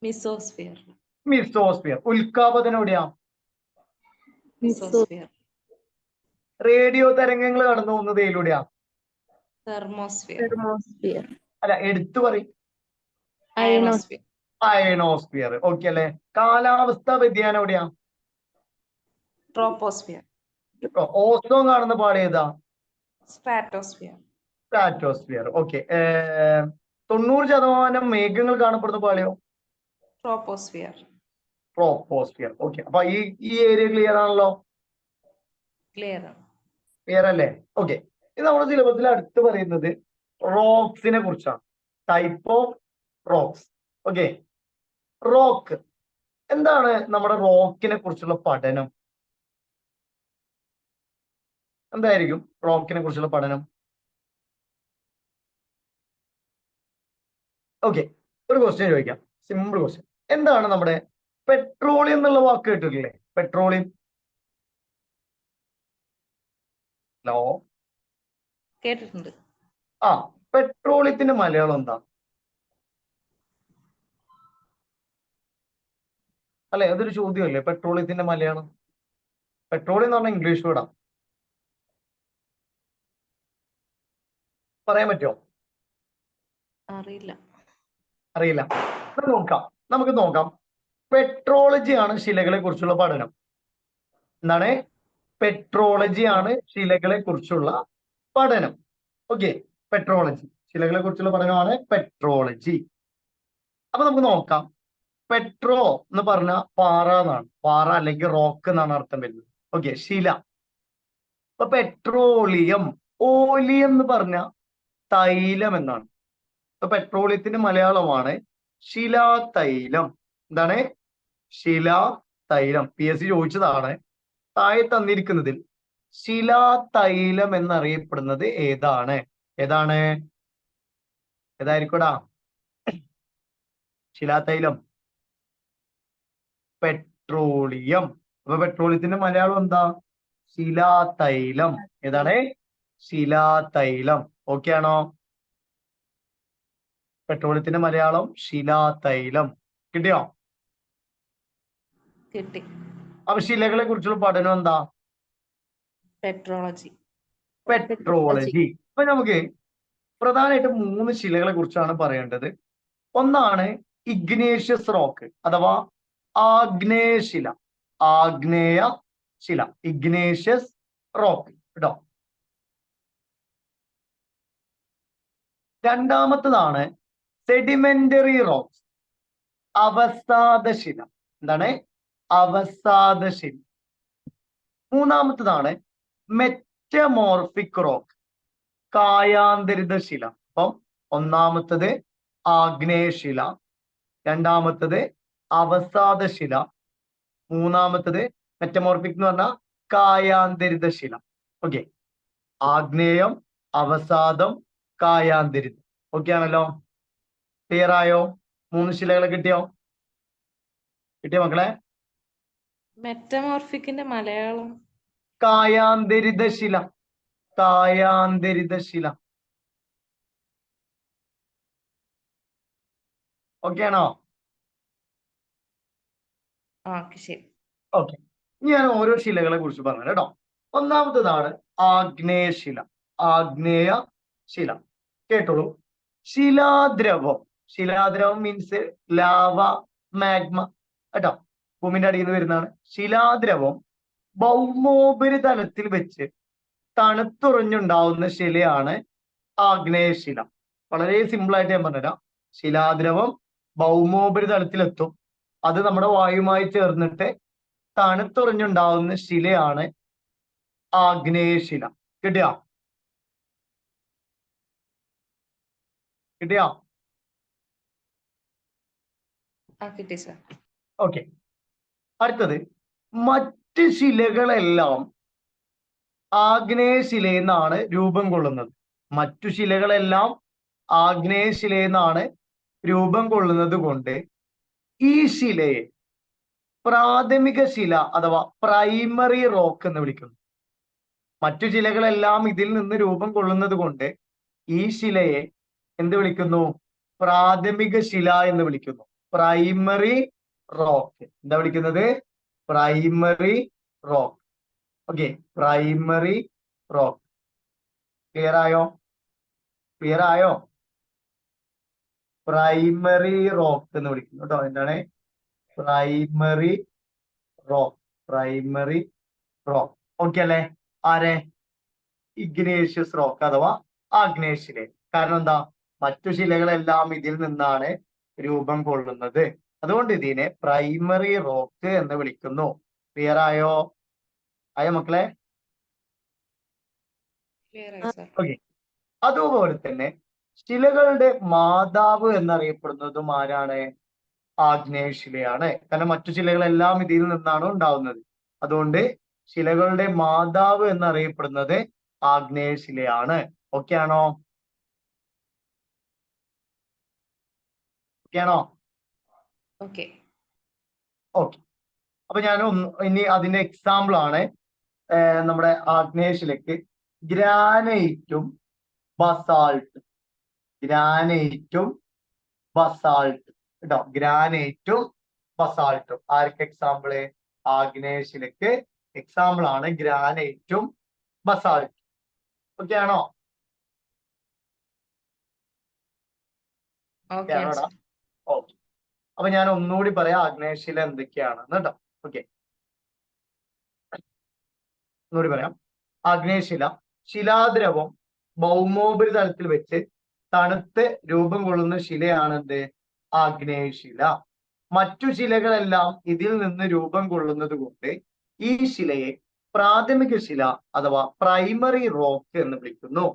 മിസോസ്ഫിയർ. ഉൽക്കാപതനം എവിടെയാ? റേഡിയോ തരംഗങ്ങൾ കടന്നു പോകുന്നത് ഏതിലൂടെയാ? അല്ല, എടുത്തു പറയും. അയണോസ്ഫിയർ. ഓക്കെ അല്ലെ? കാലാവസ്ഥാ വ്യതിയാനം എവിടെയാ? ട്രോപ്പോസ്ഫിയർ. ഓസോൺ കാണുന്ന പാളി ഏതാ? സ്ട്രാറ്റോസ്ഫിയർ. ഓക്കെ. 90% മേഘങ്ങൾ കാണപ്പെടുന്ന പാളിയോ? ട്രോപ്പോസ്ഫിയർ. ഓക്കെ. അപ്പൊ ഈ ഏരിയ ക്ലിയർ ആണല്ലോ? ക്ലിയർ അല്ലേ? ഓക്കെ. ഇത് നമ്മുടെ സിലബസിൽ അടുത്ത് പറയുന്നത് റോക്സിനെ കുറിച്ചാണ്. Type of rocks. Okay. Rock എന്താണ് നമ്മുടെ റോക്കിനെ കുറിച്ചുള്ള പഠനം? എന്തായിരിക്കും റോക്കിനെ കുറിച്ചുള്ള പഠനം? ഓക്കെ, ഒരു ക്വസ്റ്റ്യൻ ചോദിക്കാം, സിമ്പിൾ ക്വസ്റ്റ്യൻ. എന്താണ് നമ്മുടെ പെട്രോളിയം എന്നുള്ള വാക്ക് കേട്ടിട്ടില്ലേ? പെട്രോളിയം. ഹലോ. കേട്ടിട്ടുണ്ട്. ആ, പെട്രോളിയത്തിന്റെ മലയാളം എന്താ? അല്ലെ, അതൊരു ചോദ്യമല്ലേ, പെട്രോളിയത്തിന്റെ മലയാളം? പെട്രോളിയം എന്ന് പറഞ്ഞാൽ ഇംഗ്ലീഷ് വേർഡാ, പറയാൻ പറ്റുമോ? അറിയില്ല. അറിയില്ല. നമുക്ക് നോക്കാം. പെട്രോളജി ആണ് ശിലകളെ കുറിച്ചുള്ള പഠനം. എന്താണ്? പെട്രോളജി ആണ് ശിലകളെ കുറിച്ചുള്ള പഠനം. ഓക്കെ, പെട്രോളജി ശിലകളെ കുറിച്ചുള്ള പഠനമാണ് പെട്രോളജി. അപ്പൊ നമുക്ക് നോക്കാം. പെട്രോ എന്ന് പറഞ്ഞ പാറ എന്നാണ്, പാറ അല്ലെങ്കിൽ റോക്ക് എന്നാണ് അർത്ഥം വരുന്നത്. ഓക്കെ, ശില. അപ്പൊ പെട്രോളിയം, ഓലിയം എന്ന് പറഞ്ഞ തൈലം എന്നാണ്. അപ്പൊ പെട്രോളിയത്തിന്റെ മലയാളമാണ് ശിലാതൈലം. എന്താണ്? ശിലാതൈലം. PSC ചോദിച്ചതാണ്. താഴെ തന്നിരിക്കുന്നതിൽ ശിലാതൈലം എന്നറിയപ്പെടുന്നത് ഏതാണ്? ഏതായിരിക്കൂടാ ശിലാതൈലം? പെട്രോളിയം. അപ്പൊ പെട്രോളിയത്തിന്റെ മലയാളം എന്താ? ശിലാതൈലം. ഏതാണ്? ശിലാതൈലം. ഓക്കെ ആണോ? പെട്രോളിയത്തിന്റെ മലയാളം ശിലാതൈലം. കിട്ടിയോ? കിട്ടി. അപ്പൊ ശിലകളെ കുറിച്ചുള്ള പഠനം എന്താ? പെട്രോളജി. പെട്രോളജി. അപ്പൊ നമുക്ക് പ്രധാനമായിട്ട് 3 ശിലകളെ കുറിച്ചാണ് പറയേണ്ടത്. ഒന്നാണ് ഇഗ്നേഷ്യസ് റോക്ക് അഥവാ ആഗ്നേയശില. ആഗ്നേയ ശില, ഇഗ്നേഷ്യസ് റോക്ക് കേട്ടോ. രണ്ടാമത്തതാണ് സെഡിമെന്ററി റോക്സ്, അവസാദശില. എന്താണ്? അവസാദശില. മൂന്നാമത്തതാണ് മെറ്റമോർഫിക് റോക്ക്, കായാന്തരിത ശില. അപ്പം ഒന്നാമത്തത് ആഗ്നേയശില, രണ്ടാമത്തത് അവസാദശില, മൂന്നാമത്തത് മെറ്റമോർഫിക് എന്ന് പറഞ്ഞാൽ കായാന്തരിത ശില. ഓക്കെ, ആഗ്നേയം, അവസാദം, കായാന്തരിതം. ഓക്കെ ആണല്ലോ? ക്ലിയർ ആയോ? 3 ശിലകളെ കിട്ടിയോ മക്കളെ? മെറ്റമോർഫിക്കിന്റെ മലയാളം കായാന്തരിത ശില. കായാന്തരിത ശില. ഓക്കെ ആണോ? ശരി. ഓക്കെ, ഞാൻ ഓരോ ശിലകളെ കുറിച്ച് പറഞ്ഞു കേട്ടോ. ഒന്നാമത്തതാണ് ആഗ്നേയശില. ആഗ്നേയ ശില കേട്ടോളൂ. ശിലാദ്രവം. ശിലാദ്രവം മീൻസ് ലാവ, മാഗ്മ കേട്ടോ, ഭൂമിന്റെ അടിയിൽ നിന്ന് വരുന്നതാണ്. ശിലാദ്രവം ഭൗമോപരിതലത്തിൽ വെച്ച് തണുത്തുറഞ്ഞുണ്ടാവുന്ന ശിലയാണ് ആഗ്നേയശില. വളരെ സിമ്പിൾ ആയിട്ട് ഞാൻ പറഞ്ഞുതരാം. ശിലാദ്രവം ഭൗമോപരിതലത്തിലെത്തും, അത് നമ്മുടെ വായുമായി ചേർന്നിട്ട് തണുത്തുറഞ്ഞുണ്ടാവുന്ന ശിലയാണ് ആഗ്നേയശില. കിട്ടിയോ? കിട്ടി സർ. ഓക്കെ, അടുത്തത് മറ്റ് ശിലകളെല്ലാം ആഗ്നേയശിലയിൽ നിന്നാണ് രൂപം കൊള്ളുന്നത്. മറ്റു ശിലകളെല്ലാം ആഗ്നേയശിലയിൽ നിന്നാണ് രൂപം കൊള്ളുന്നത് കൊണ്ട് ഈ ശിലയെ പ്രാഥമിക ശില അഥവാ പ്രൈമറി റോക്ക് എന്ന് വിളിക്കുന്നു. മറ്റു ശിലകളെല്ലാം ഇതിൽ നിന്ന് രൂപം കൊള്ളുന്നത് കൊണ്ട് ഈ ശിലയെ എന്ത് വിളിക്കുന്നു? പ്രാഥമിക ശില എന്ന് വിളിക്കുന്നു. Primary rock. എന്താ വിളിക്കുന്നത്? Primary rock. Okay, primary rock. Clear ആയോ? പ്രൈമറി റോക്ക് എന്ന് വിളിക്കുന്നു കേട്ടോ. എന്താണ്? Primary rock. Primary rock. Okay അല്ലേ? ആരെ? ഇഗ്നേഷ്യസ് റോക്ക് അഥവാ ആഗ്നേയശില. കാരണം എന്താ? മറ്റു ശിലകളെല്ലാം ഇതിൽ നിന്നാണ് രൂപം കൊള്ളുന്നത്. അതുകൊണ്ട് ഇതിനെ പ്രൈമറി റോക്ക് എന്ന് വിളിക്കുന്നു. ക്ലിയർ ആയോ മക്കളെ? ഓക്കെ, അതുപോലെ തന്നെ ശിലകളുടെ മാതാവ് എന്നറിയപ്പെടുന്നതും ആരാണ്? ആഗ്നേയശിലയാണ്. കാരണം മറ്റു ശിലകളെല്ലാം ഇതിൽ നിന്നാണ് ഉണ്ടാവുന്നത്. അതുകൊണ്ട് ശിലകളുടെ മാതാവ് എന്നറിയപ്പെടുന്നത് ആഗ്നേയശിലയാണ്. ഓക്കെ ആണോ? ഓക്കെ ആണോ? ഓക്കെ. ഓക്കെ. അപ്പൊ ഞാൻ ഇനി അതിന്റെ എക്സാമ്പിൾ ആണ് നമ്മുടെ ആഗ്നേയശിലയ്ക്ക് ഗ്രാനൈറ്റും ബസാൾട്ടും. ഗ്രാനൈറ്റും ബസാൾട്ട് കേട്ടോ. ഗ്രാനൈറ്റും ബസാൾട്ടും ആർക്ക് എക്സാമ്പിള്? ആഗ്നേയശിലയ്ക്ക് എക്സാമ്പിൾ ആണ് ഗ്രാനൈറ്റും ബസാൾട്ടും. ഓക്കെ ആണോ? ഓക്കെ ആണോടാ? ഓക്കെ. അപ്പൊ ഞാൻ ഒന്നുകൂടി പറയാം ആഗ്നേയശില എന്തൊക്കെയാണെന്ന് കേട്ടോ. ഓക്കെ, ഒന്നുകൂടി പറയാം. ആഗ്നേയശില ശിലാദ്രവം ഭൗമോപരിതലത്തിൽ വെച്ച് തണുത്ത് രൂപം കൊള്ളുന്ന ശിലയാണെന്ത്? ആഗ്നേയശില. മറ്റു ശിലകളെല്ലാം ഇതിൽ നിന്ന് രൂപം കൊള്ളുന്നത് കൊണ്ട് ഈ ശിലയെ പ്രാഥമിക ശില അഥവാ പ്രൈമറി റോക്ക് എന്ന് വിളിക്കുന്നു.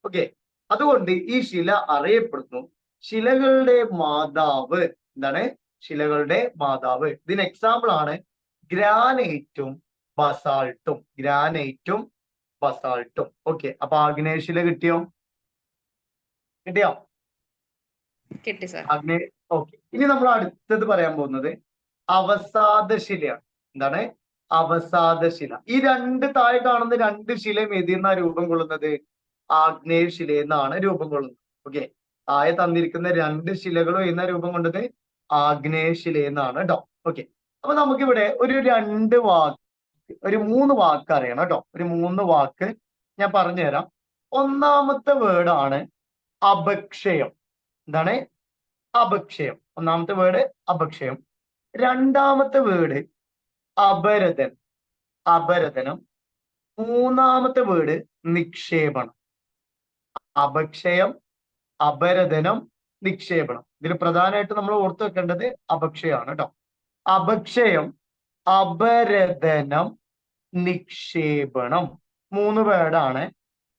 ഓക്കെ, അതുകൊണ്ട് ഈ ശില അറിയപ്പെടുന്നു ശിലകളുടെ മാതാവ്. എന്താണ്? ശിലകളുടെ മാതാവ്. ഇതിന് എക്സാമ്പിൾ ആണ് ഗ്രാനൈറ്റും ബസാൾട്ടും. ഗ്രാനൈറ്റും ബസാൾട്ടും. ഓക്കെ, അപ്പൊ ആഗ്നേയശില കിട്ടിയോ? കിട്ടിയോ? കിട്ടി സാർ. ഓക്കെ, ഇനി നമ്മൾ അടുത്തത് പറയാൻ പോകുന്നത് അവസാദശിലയാണ്. എന്താണ്? അവസാദശില. ഈ താഴെ കാണുന്ന രണ്ട് ശിലയും ഏതിന്നാ രൂപം കൊള്ളുന്നത്? ആഗ്നേയശിലയെന്നാണ് രൂപം കൊള്ളുന്നത്. ഓക്കെ, താഴെ തന്നിരിക്കുന്ന രണ്ട് ശിലകളും ഏതിനാ രൂപം കൊണ്ടത്? ആഗ്നേയശിലയെന്നാണ് കേട്ടോ. ഓക്കെ, അപ്പൊ നമുക്കിവിടെ ഒരു 3 വാക്ക് അറിയണം കേട്ടോ. ഒരു 3 വാക്ക് ഞാൻ പറഞ്ഞുതരാം. ഒന്നാമത്തെ വേർഡാണ് അപക്ഷയം. എന്താണ്? അപക്ഷയം. ഒന്നാമത്തെ വേർഡ് അപക്ഷയം. രണ്ടാമത്തെ വേർഡ് അപരദനം. മൂന്നാമത്തെ വേർഡ് നിക്ഷേപണം. അപക്ഷയം, അപരദനം, നിക്ഷേപണം. ഇതിൽ പ്രധാനമായിട്ട് നമ്മൾ ഓർത്തു വെക്കേണ്ടത് അപക്ഷയമാണ് കേട്ടോ. അപക്ഷയം, അപരദനം, നിക്ഷേപണം. 3 വേർഡാണ്.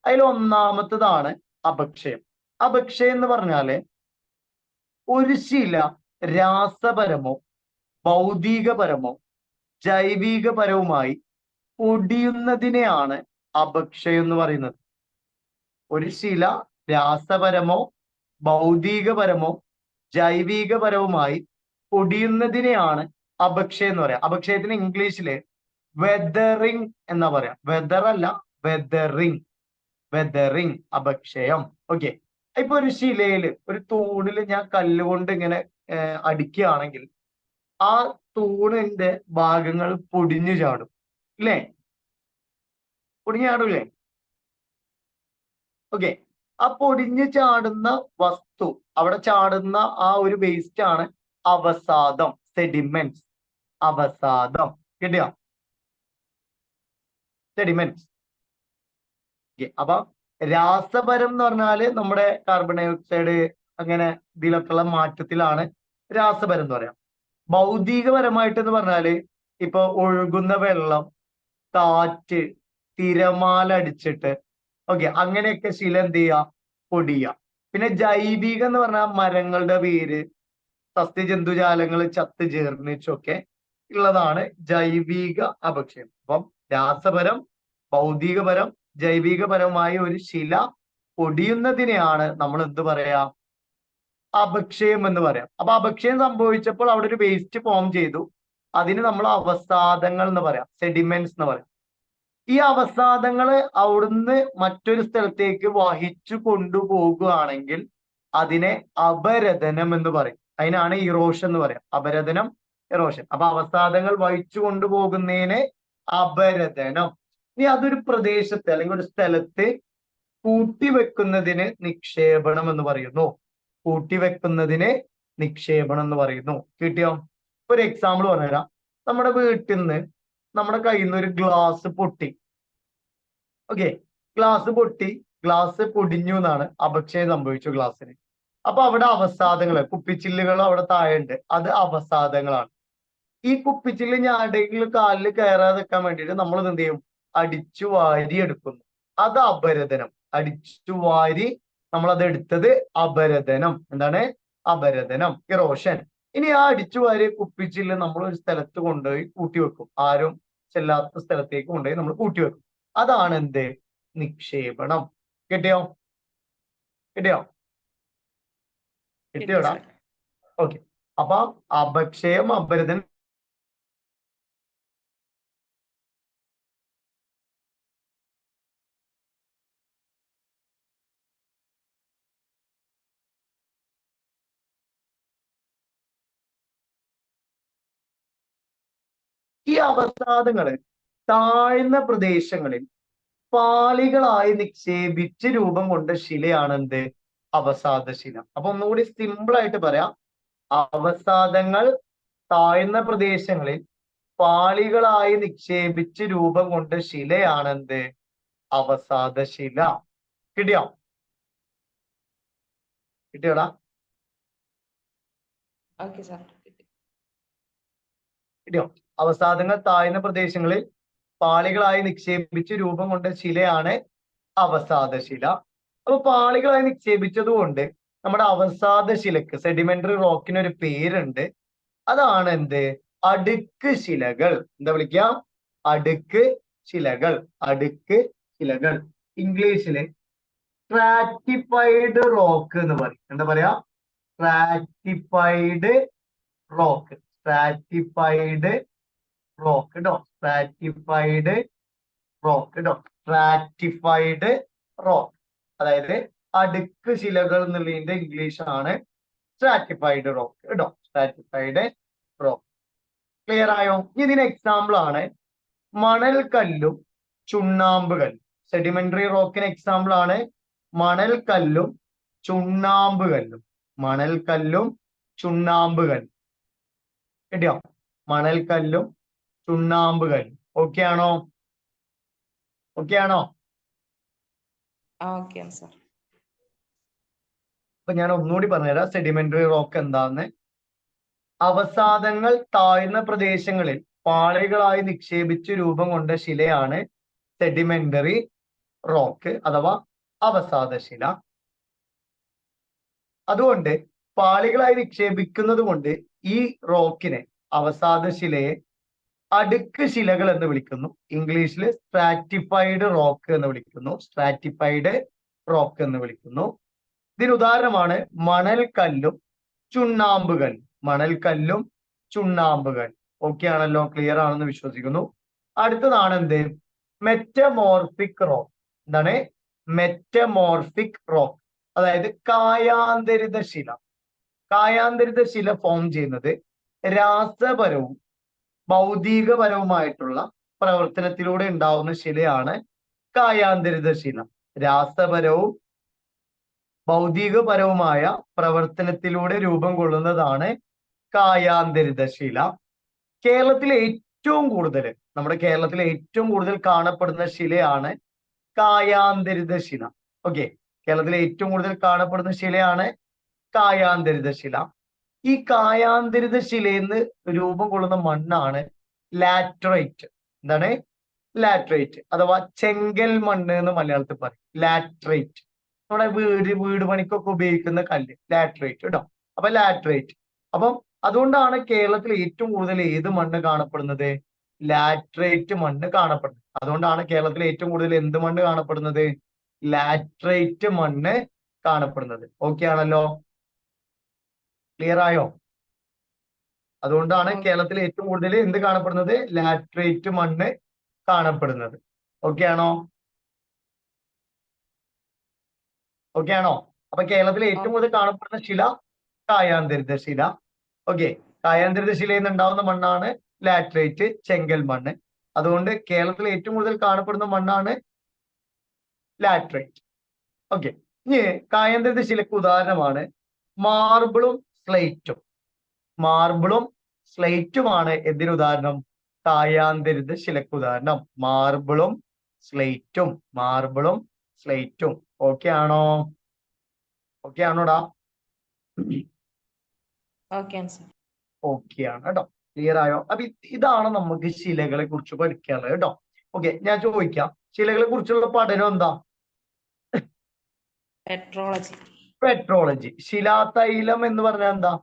അതിൽ ഒന്നാമത്തതാണ് അപക്ഷയം. അപക്ഷയം എന്ന് പറഞ്ഞാല് ഒരു ശില രാസപരമോ ഭൗതികപരമോ ജൈവികപരവുമായി പൊടിയുന്നതിനെയാണ് അപക്ഷയം എന്ന് പറയുന്നത്. ഒരു ശില രാസപരമോ ഭൗതികപരമോ ജൈവികപരവുമായി പൊടിയുന്നതിനെയാണ് അപക്ഷയം എന്ന് പറയാം. അപക്ഷയത്തിന് ഇംഗ്ലീഷില് വെതറിങ് എന്നാ പറയാം. വെതർ അല്ല, വെതറിങ് അപക്ഷയം. ഓക്കെ, ഇപ്പൊ ഒരു ശിലയില് ഒരു തൂണില് ഞാൻ കല്ലുകൊണ്ട് ഇങ്ങനെ അടിക്കുകയാണെങ്കിൽ ആ തൂണിന്റെ ഭാഗങ്ങൾ പൊടിഞ്ഞു ചാടും, ഇല്ലേ? പൊടിഞ്ഞു ചാടൂലേ? ഓക്കെ, ആ പൊടിഞ്ഞു ചാടുന്ന വസ്തു, അവിടെ ചാടുന്ന ആ ഒരു വേസ്റ്റ് ആണ് അവസാദം, സെഡിമെന്റ്സ്. അവസാദം കിട്ടിയോ? സെഡിമെന്റ്സ്. അപ്പൊ രാസപരം എന്ന് പറഞ്ഞാല് നമ്മുടെ കാർബൺ ഡൈ ഓക്സൈഡ് അങ്ങനെ ഇതിലൊക്കെയുള്ള മാറ്റത്തിലാണ് രാസപരം എന്ന് പറയാം. ഭൗതികപരമായിട്ട് എന്ന് പറഞ്ഞാല് ഇപ്പൊ ഒഴുകുന്ന വെള്ളം, കാറ്റ്, തിരമാല അടിച്ചിട്ട് ഓക്കെ, അങ്ങനെയൊക്കെ ശില എന്ത് ചെയ്യുക? പൊടിയുക. പിന്നെ ജൈവിക എന്ന് പറഞ്ഞാൽ മരങ്ങളുടെ വേര്, സസ്യജന്തുജാലങ്ങൾ ചത്ത് ചേർന്നിച്ചൊക്കെ ഉള്ളതാണ് ജൈവിക അപക്ഷയം. അപ്പം രാസപരം, ഭൗതികപരം, ജൈവികപരമായ ഒരു ശില പൊടിയുന്നതിനെയാണ് നമ്മൾ എന്ത് പറയാ? അപക്ഷയം എന്ന് പറയാം. അപ്പൊ അപക്ഷയം സംഭവിച്ചപ്പോൾ അവിടെ ഒരു വേസ്റ്റ് ഫോം ചെയ്തു. അതിന് നമ്മൾ അവസാദങ്ങൾ എന്ന് പറയാം, സെഡിമെന്റ്സ് എന്ന് പറയാം. ഈ അവസാദങ്ങൾ അവിടുന്ന് മറ്റൊരു സ്ഥലത്തേക്ക് വഹിച്ചു കൊണ്ടുപോകുകയാണെങ്കിൽ അതിനെ അപരദനം എന്ന് പറയും. അതിനാണ് ഇറോഷൻ എന്ന് പറയാം. അപരദനം, ഇറോഷൻ. അപ്പൊ അവസാദങ്ങൾ വഹിച്ചു കൊണ്ടുപോകുന്നതിനെ അപരദനം. ഇനി അതൊരു പ്രദേശത്ത് അല്ലെങ്കിൽ ഒരു സ്ഥലത്ത് കൂട്ടിവെക്കുന്നതിന് നിക്ഷേപണം എന്ന് പറയുന്നു. കൂട്ടിവെക്കുന്നതിന് നിക്ഷേപണം എന്ന് പറയുന്നു. കിട്ടിയോ? ഒരു എക്സാമ്പിൾ പറഞ്ഞുതരാം. നമ്മുടെ വീട്ടിൽ നിന്ന് നമ്മുടെ കയ്യിൽ നിന്ന് ഒരു ഗ്ലാസ് പൊട്ടി. ഓക്കെ, ഗ്ലാസ് പൊടിഞ്ഞു എന്നാണ് അപക്ഷയം സംഭവിച്ചു ഗ്ലാസ്സിന്. അപ്പൊ അവിടെ അവസാദങ്ങൾ, കുപ്പിച്ചില്ലുകൾ അവിടെ താഴെ ഉണ്ട്. അത് അവസാദങ്ങളാണ്. ഈ കുപ്പിച്ചില്ല് ഞാടെങ്കിലും കാലിൽ കയറാതെ വെക്കാൻ വേണ്ടിയിട്ട് നമ്മൾ എന്ത് ചെയ്യും? അടിച്ചു വാരി എടുക്കുന്നു. അത് അപരദനം. അടിച്ചു വാരി നമ്മൾ അത് എടുത്തത് അപരദനം. എന്താണ്? അപരദനം, ഇറോഷൻ. ഇനി ആ അടിച്ചുവാരി കുപ്പിച്ചില്ല് നമ്മൾ ഒരു സ്ഥലത്ത് കൊണ്ടുപോയി കൂട്ടി വെക്കും. ആരും ചെല്ലാത്ത സ്ഥലത്തേക്ക് കൊണ്ടുപോയി നമ്മൾ കൂട്ടി വെക്കും. അതാണ് എന്ത്? നിക്ഷേപണം. കിട്ടിയോ? കിട്ടിയോ? കിട്ടി കിട്ടിയോടാ? സാർ. ഓക്കെ. അപ്പൊ അപക്ഷയം അപരിതൻ ഈ അവസാദങ്ങള് താഴ്ന്ന പ്രദേശങ്ങളിൽ പാളികളായി നിക്ഷേപിച്ച് രൂപം കൊണ്ട ശിലയാണ് എന്ത്? അവസാദശില. അപ്പൊ ഒന്നുകൂടി സിമ്പിൾ ആയിട്ട് പറയാം. അവസാദങ്ങൾ താഴ്ന്ന പ്രദേശങ്ങളിൽ പാളികളായി നിക്ഷേപിച്ച് രൂപം കൊണ്ട ശിലയാണെന്ത്? അവസാദശില. കിട്ടിയോ? കിട്ടിയോടാ? Okay sir. കിട്ടിയോ? അവസാദങ്ങൾ താഴ്ന്ന പ്രദേശങ്ങളിൽ പാളികളായി നിക്ഷേപിച്ച് രൂപം കൊണ്ട ശിലയാണ് അവസാദശില. അപ്പൊ പാളികളായി നിക്ഷേപിച്ചത് കൊണ്ട് നമ്മുടെ അവസാദശിലക്ക്, സെഡിമെന്ററി റോക്കിന് ഒരു പേരുണ്ട്. അതാണ് എന്ത്? അടുക്ക് ശിലകൾ. എന്താ വിളിക്കാം? അടുക്ക് ശിലകൾ. അടുക്ക് ശിലകൾ. ഇംഗ്ലീഷില് സ്ട്രാറ്റിഫൈഡ് റോക്ക് എന്ന് പറയും. എന്താ പറയാ? Stratified rock. സ്ട്രാറ്റിഫൈഡ് റോക്ക് കേട്ടോ. സ്ട്രാറ്റിഫൈഡ് റോക്ക് കേട്ടോ. സ്ട്രാറ്റിഫൈഡ് റോക്ക്, അതായത് അടുക്ക് ശിലകൾ എന്നുള്ളതിന്റെ ഇംഗ്ലീഷ് ആണ് സ്ട്രാറ്റിഫൈഡ് റോക്ക് കേട്ടോ. Stratified rock. ക്ലിയർ ആയോ? ഇതിന് എക്സാമ്പിൾ ആണ് മണൽക്കല്ലും ചുണ്ണാമ്പ് കല്ലും. സെഡിമെന്ററി റോക്കിന് എക്സാമ്പിൾ ആണ് മണൽക്കല്ലും ചുണ്ണാമ്പ് കല്ലും. മണൽക്കല്ലും ചുണ്ണാമ്പ് കല്ലും. കിട്ടിയോ? മണൽക്കല്ലും ചുണ്ണാമ്പ് കല്ലും. ഓക്കെ ആണോ? ഓക്കെ ആണോ? Okay sir. അപ്പൊ ഞാൻ ഒന്നുകൂടി പറഞ്ഞുതരാം സെഡിമെന്ററി റോക്ക് എന്താന്ന്. അവസാദങ്ങൾ താഴ്ന്ന പ്രദേശങ്ങളിൽ പാളികളായി നിക്ഷേപിച്ച് രൂപം കൊണ്ട ശിലയാണ് സെഡിമെന്ററി റോക്ക് അഥവാ അവസാദശില. അതുകൊണ്ട് പാളികളായി നിക്ഷേപിക്കുന്നത് കൊണ്ട് ഈ റോക്കിനെ, അവസാദശിലയെ അടുക്ക് ശിലകൾ എന്ന് വിളിക്കുന്നു. ഇംഗ്ലീഷിൽ സ്ട്രാറ്റിഫൈഡ് റോക്ക് എന്ന് വിളിക്കുന്നു. സ്ട്രാറ്റിഫൈഡ് റോക്ക് എന്ന് വിളിക്കുന്നു. ഇതിന് ഉദാഹരണമാണ് മണൽക്കല്ലും ചുണ്ണാമ്പ് കല്ലും. മണൽക്കല്ലും ചുണ്ണാമ്പ് കല്ലും. ഓക്കെ ആണല്ലോ? ക്ലിയർ ആണെന്ന് വിശ്വസിക്കുന്നു. അടുത്തതാണ് എന്ത്? Metamorphic rock. എന്താണ്? മെറ്റമോർഫിക് റോക്ക്, അതായത് കായാന്തരിത ശില. കായാന്തരിത ശില ഫോം ചെയ്യുന്നത് രാസപരവും ഭൗതികപരവുമായിട്ടുള്ള പ്രവർത്തനത്തിലൂടെ ഉണ്ടാവുന്ന ശിലയാണ് കായാന്തരിത ശില. രാസപരവും ഭൗതികപരവുമായ പ്രവർത്തനത്തിലൂടെ രൂപം കൊള്ളുന്നതാണ് കായാന്തരിത ശില. കേരളത്തിലെ ഏറ്റവും കൂടുതൽ, നമ്മുടെ കേരളത്തിലെ ഏറ്റവും കൂടുതൽ കാണപ്പെടുന്ന ശിലയാണ് കായാന്തരിത ശില. ഓക്കെ, കേരളത്തിലെ ഏറ്റവും കൂടുതൽ കാണപ്പെടുന്ന ശിലയാണ് കായാന്തരിത ശില. ഈ കായാന്തരിത ശിലയിൽ നിന്ന് രൂപം കൊള്ളുന്ന മണ്ണാണ് ലാറ്ററൈറ്റ്. എന്താണ്? ലാറ്ററൈറ്റ് അഥവാ ചെങ്കൽ മണ്ണ് എന്ന് മലയാളത്തിൽ പറയും. ലാറ്ററൈറ്റ് നമ്മുടെ വീട് പണിക്കൊക്കെ ഉപയോഗിക്കുന്ന കല്ല്, ലാറ്ററൈറ്റ് കേട്ടോ. അപ്പൊ ലാറ്ററൈറ്റ്. അപ്പം അതുകൊണ്ടാണ് കേരളത്തിൽ ഏറ്റവും കൂടുതൽ ഏത് മണ്ണ് കാണപ്പെടുന്നത്? ലാറ്ററൈറ്റ് മണ്ണ് കാണപ്പെടുന്നത്. അതുകൊണ്ടാണ് കേരളത്തിൽ ഏറ്റവും കൂടുതൽ എന്ത് മണ്ണ് കാണപ്പെടുന്നത്? ലാറ്ററൈറ്റ് മണ്ണ് കാണപ്പെടുന്നത്. ഓക്കെ ആണല്ലോ? ക്ലിയർ ആയോ? അതുകൊണ്ടാണ് കേരളത്തിൽ ഏറ്റവും കൂടുതൽ എന്ത് കാണപ്പെടുന്നത്? ലാറ്ററൈറ്റ് മണ്ണ് കാണപ്പെടുന്നത്. ഓക്കെ ആണോ? ഓക്കെ ആണോ? അപ്പൊ കേരളത്തിൽ ഏറ്റവും കൂടുതൽ കാണപ്പെടുന്ന ശില കായാന്തരിത ശില. ഓക്കെ, കായാന്തരിത ശിലയിൽ നിന്ന് ഉണ്ടാവുന്ന മണ്ണാണ് ലാറ്ററൈറ്റ്, ചെങ്കൽ മണ്ണ്. അതുകൊണ്ട് കേരളത്തിൽ ഏറ്റവും കൂടുതൽ കാണപ്പെടുന്ന മണ്ണാണ് ലാറ്ററൈറ്റ്. ഓക്കെ, ഇനി കായാന്തരിത ശിലക്ക് ഉദാഹരണമാണ് മാർബിളും സ്ലേറ്റും. മാർബിളും സ്ലേറ്റുമാണ് എന്തിന് ഉദാഹരണം? കായാന്തരിത ശിലക്ക് ഉദാഹരണം. മാർബിളും സ്ലേറ്റും. മാർബിളും സ്ലേറ്റും. ഓക്കെ ആണോ? ഓക്കെ ആണോടാ? Okay sir. ഓക്കെ ആണ് കേട്ടോ. ക്ലിയർ ആയോ? അപ്പൊ ഇതാണ് നമുക്ക് ശിലകളെ കുറിച്ച് പഠിക്കാനുള്ളത് കേട്ടോ. ഓക്കെ, ഞാൻ ചോദിക്കാം, ശിലകളെ കുറിച്ചുള്ള പഠനം എന്താ? പെട്രോളജി. പെട്രോളജി. ശിലാതൈലം എന്ന് പറഞ്ഞാൽ എന്താ?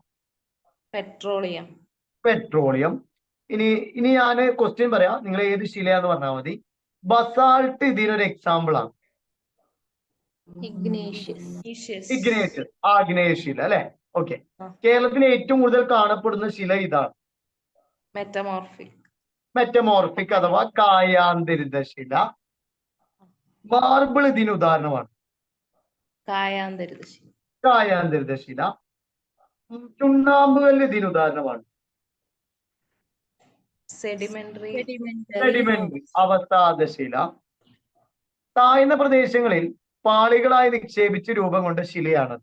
പെട്രോളിയം. പെട്രോളിയം. ഇനി ഞാൻ ക്വസ്റ്റ്യൻ പറയാം, നിങ്ങൾ ഏത് ശിലയാന്ന് പറഞ്ഞാൽ മതി. ബസാൾട്ട് ഇതിനൊരു എക്സാമ്പിൾ ആണ്. ഇഗ്നേഷ്യസ്, ആഗ്നേയശില അല്ലെ. ഓക്കെ. കേരളത്തിൽ ഏറ്റവും കൂടുതൽ കാണപ്പെടുന്ന ശില ഇതാണ്, മെറ്റമോർഫിക് അഥവാ കായാന്തരിത ശില. മാർബിൾ ഇതിന് ഉദാഹരണമാണ്, കായാന്തരിത ശില. ചുണ്ണാമ്പുകല്ല് ഇതിന് ഉദാഹരണമാണ്, സെഡിമെന്ററി അവസാദശില. താഴ്ന്ന പ്രദേശങ്ങളിൽ പാളികളായി നിക്ഷേപിച്ച് രൂപം കൊണ്ട ശിലയാണ്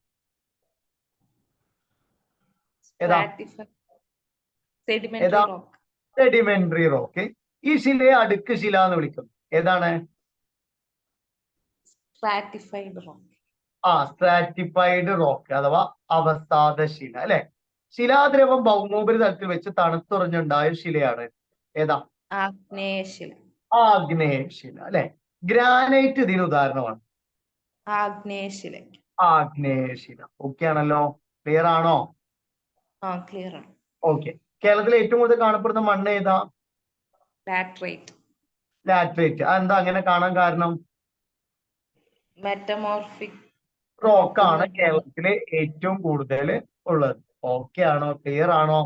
സെഡിമെന്ററി റോക്ക്. ഈ ശിലയെ അടുക്ക് ശില എന്ന് വിളിക്കുന്നു. ഏതാണ്? സ്ട്രാറ്റിഫൈഡ് റോക്ക് അഥവാ അവസാദശില അല്ലെ. ശിലാദ്രവം ഭൗമോപരിതലത്തിൽ വെച്ച് തണുത്തുറഞ്ഞുണ്ടായ ശിലയാണ്. ഏതാ? ആഗ്നേയശില അല്ലെ. ഗ്രാനൈറ്റ് ഇതിന് ഉദാഹരണമാണ്, ആഗ്നേയശില. ഓക്കെ ആണല്ലോ, ക്ലിയർ ആണോ? ഓക്കെ. കേരളത്തിൽ ഏറ്റവും കൂടുതൽ കാണപ്പെടുന്ന മണ്ണ് ഏതാ? ലാറ്ററൈറ്റ്. അതെന്താ അങ്ങനെ കാണാൻ കാരണം? മെറ്റമോർഫിക് റോക്കാണ് കേരളത്തില് ഏറ്റവും കൂടുതൽ ഉള്ളത്. ഓക്കെ ആണോ, ക്ലിയർ ആണോ?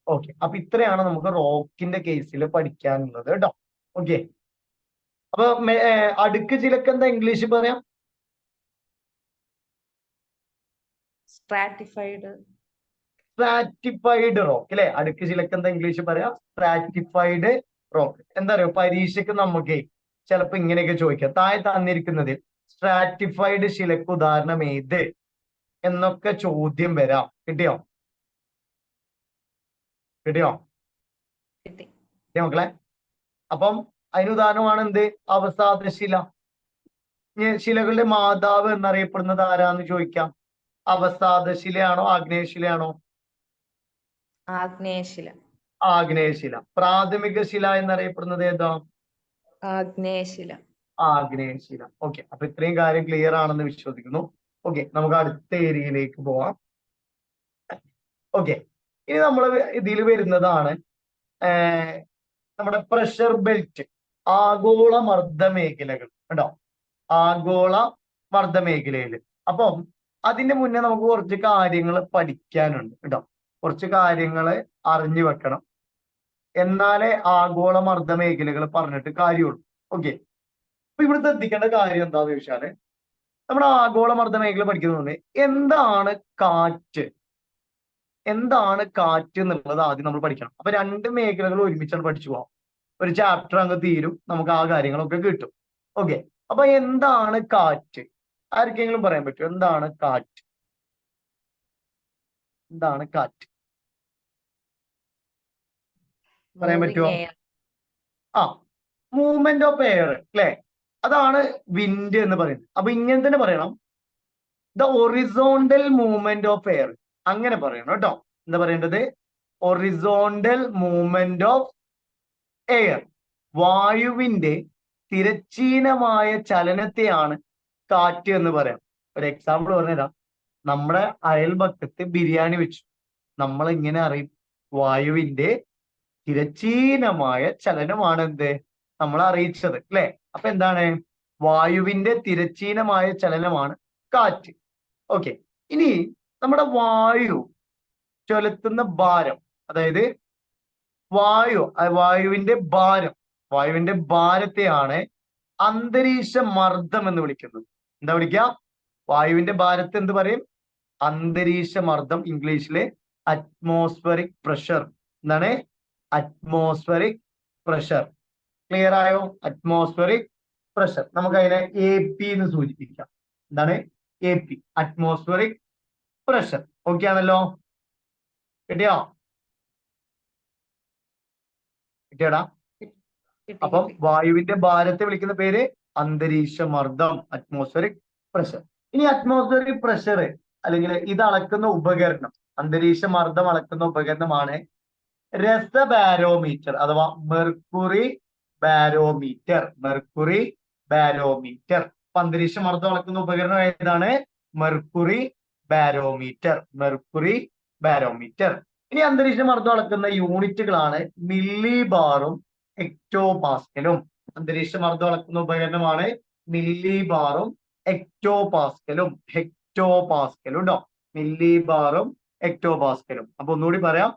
ഓക്കെ. അപ്പൊ ഇത്രയാണ് നമുക്ക് റോക്കിന്റെ കേസിൽ പഠിക്കാനുള്ളത് കേട്ടോ. ഓക്കെ. അപ്പൊ അടുക്ക് ശിലക്ക് എന്താ ഇംഗ്ലീഷ് പറയാം? സ്ട്രാറ്റിഫൈഡ് റോക്ക് അല്ലെ. അടുക്ക് ശിലക്ക് എന്താ ഇംഗ്ലീഷ് പറയാം? Stratified rock. എന്താ പറയുക, പരീക്ഷയ്ക്ക് നമുക്ക് ചിലപ്പോ ഇങ്ങനെയൊക്കെ ചോദിക്കാം, താഴെ തന്നിരിക്കുന്നതിൽ സ്ട്രാറ്റിഫൈഡ് ശിലക്ക് ഉദാഹരണം ഏത് എന്നൊക്കെ ചോദ്യം വരാം. കിട്ടിയോ മക്കളെ? അപ്പം അതിന് ഉദാഹരണമാണ് എന്ത്? അവസാദശില. ശിലകളുടെ മാതാവ് എന്നറിയപ്പെടുന്നത് ആരാന്ന് ചോദിക്കാം. അവസാദശിലയാണോ ആഗ്നേയശിലയാണോ? ആഗ്നേയശില. പ്രാഥമിക ശില എന്നറിയപ്പെടുന്നത് ഏതാ? ആഗ്നേയശില. ഓക്കെ. അപ്പൊ ഇത്രയും കാര്യം ക്ലിയർ ആണെന്ന് വിശ്വസിക്കുന്നു. ഓക്കെ, നമുക്ക് അടുത്ത ഏരിയയിലേക്ക് പോവാം. ഓക്കെ. ഇനി നമ്മൾ ഇതിൽ വരുന്നതാണ് നമ്മുടെ പ്രഷർ ബെൽറ്റ്, ആഗോള മർദ്ദ മേഖലകൾ കേട്ടോ. ആഗോള മർദ്ദ മേഖലയിൽ. അപ്പം അതിന്റെ മുന്നേ നമുക്ക് കുറച്ച് കാര്യങ്ങൾ പഠിക്കാനുണ്ട് കേട്ടോ. കുറച്ച് കാര്യങ്ങൾ അറിഞ്ഞു വെക്കണം, എന്നാലേ ആഗോള മർദ്ദ മേഖലകൾ പറഞ്ഞിട്ട് കാര്യമുള്ളൂ. ഓക്കെ. അപ്പൊ ഇവിടെ ശ്രദ്ധിക്കേണ്ട കാര്യം എന്താന്ന് ചോദിച്ചാല്, നമ്മുടെ ആഗോള മർദ്ദ മേഖല പഠിക്കുന്നതുകൊണ്ട് എന്താണ് കാറ്റ് എന്നുള്ളത് ആദ്യം നമ്മൾ പഠിക്കണം. അപ്പൊ രണ്ട് മേഖലകൾ ഒരുമിച്ചാണ് പഠിച്ചു പോകാം. ഒരു ചാപ്റ്റർ അങ്ങ് തീരും, നമുക്ക് ആ കാര്യങ്ങളൊക്കെ കിട്ടും. ഓക്കെ. അപ്പൊ എന്താണ് കാറ്റ്? ആർക്കെങ്കിലും പറയാൻ പറ്റുമോ എന്താണ് കാറ്റ്? പറയാൻ പറ്റുമോ? മൂവ്മെന്റ് ഓഫ് എയർ അല്ലെ, അതാണ് വിൻഡ് എന്ന് പറയുന്നത്. അപ്പൊ ഇങ്ങനെ തന്നെ പറയണം, the horizontal movement of air. അങ്ങനെ പറയണം കേട്ടോ. എന്താ പറയേണ്ടത്? Horizontal movement of air. വായുവിന്റെ തിരശ്ചീനമായ ചലനത്തെയാണ് കാറ്റ് എന്ന് പറയാം. ഒരു എക്സാമ്പിൾ പറഞ്ഞുതരാം. നമ്മുടെ അയൽപക്കത്ത് ബിരിയാണി വെച്ചു, നമ്മൾ ഇങ്ങനെ അറിയും, വായുവിന്റെ തിരശ്ചീനമായ ചലനമാണ് എന്ത് നമ്മൾ അറിയിച്ചത് അല്ലെ. അപ്പൊ എന്താണ്? വായുവിന്റെ തിരശ്ചീനമായ ചലനമാണ് കാറ്റ്. ഓക്കെ. ഇനി നമ്മുടെ ചെലുത്തുന്ന ഭാരം, അതായത് വായുവിന്റെ ഭാരത്തെയാണ് അന്തരീക്ഷ മർദ്ദം എന്ന് വിളിക്കുന്നത്. എന്താ വിളിക്കുക? വായുവിന്റെ ഭാരത്തെ എന്ത് പറയും? അന്തരീക്ഷ മർദ്ദം. ഇംഗ്ലീഷിലെ അറ്റ്മോസ്ഫറിക് പ്രഷർ. എന്താണ്? Atmospheric pressure. ക്ലിയർ ആയോ? Atmospheric pressure. നമുക്ക് അതിനെ AP എന്ന് സൂചിപ്പിക്കാം. എന്താണ്? AP, atmospheric pressure. ഓക്കെ ആണല്ലോ? കിട്ടിയോടാ? അപ്പം വായുവിന്റെ ഭാരത്തെ വിളിക്കുന്ന പേര് അന്തരീക്ഷ മർദ്ദം, അറ്റ്മോസ്ഫറിക് പ്രഷർ. ഇനി അറ്റ്മോസ്ഫറിക് പ്രഷർ അല്ലെങ്കിൽ ഇത് അളക്കുന്ന ഉപകരണം, അന്തരീക്ഷ മർദ്ദം അളക്കുന്ന ഉപകരണമാണ് രസബാരോമീറ്റർ അഥവാ മെർക്കുറി ബാരോമീറ്റർ. അന്തരീക്ഷ മർദ്ദം അളക്കുന്ന ഉപകരണം ഏതാണ്? Mercury barometer. Mercury barometer. ഇനി അന്തരീക്ഷ മർദ്ദം അളക്കുന്ന യൂണിറ്റുകളാണ് മില്ലി ബാറും ഹെക്ടോ പാസ്കലും. അന്തരീക്ഷ മർദ്ദം അളക്കുന്ന ഉപകരണമാണ് മില്ലി ബാറും ഹെക്ടോ പാസ്കലും. ഹെക്ടോ പാസ്കലും ഉണ്ടോ? മില്ലി ബാറും ഹെക്ടോ പാസ്കലും. അപ്പൊ ഒന്നുകൂടി പറയാം,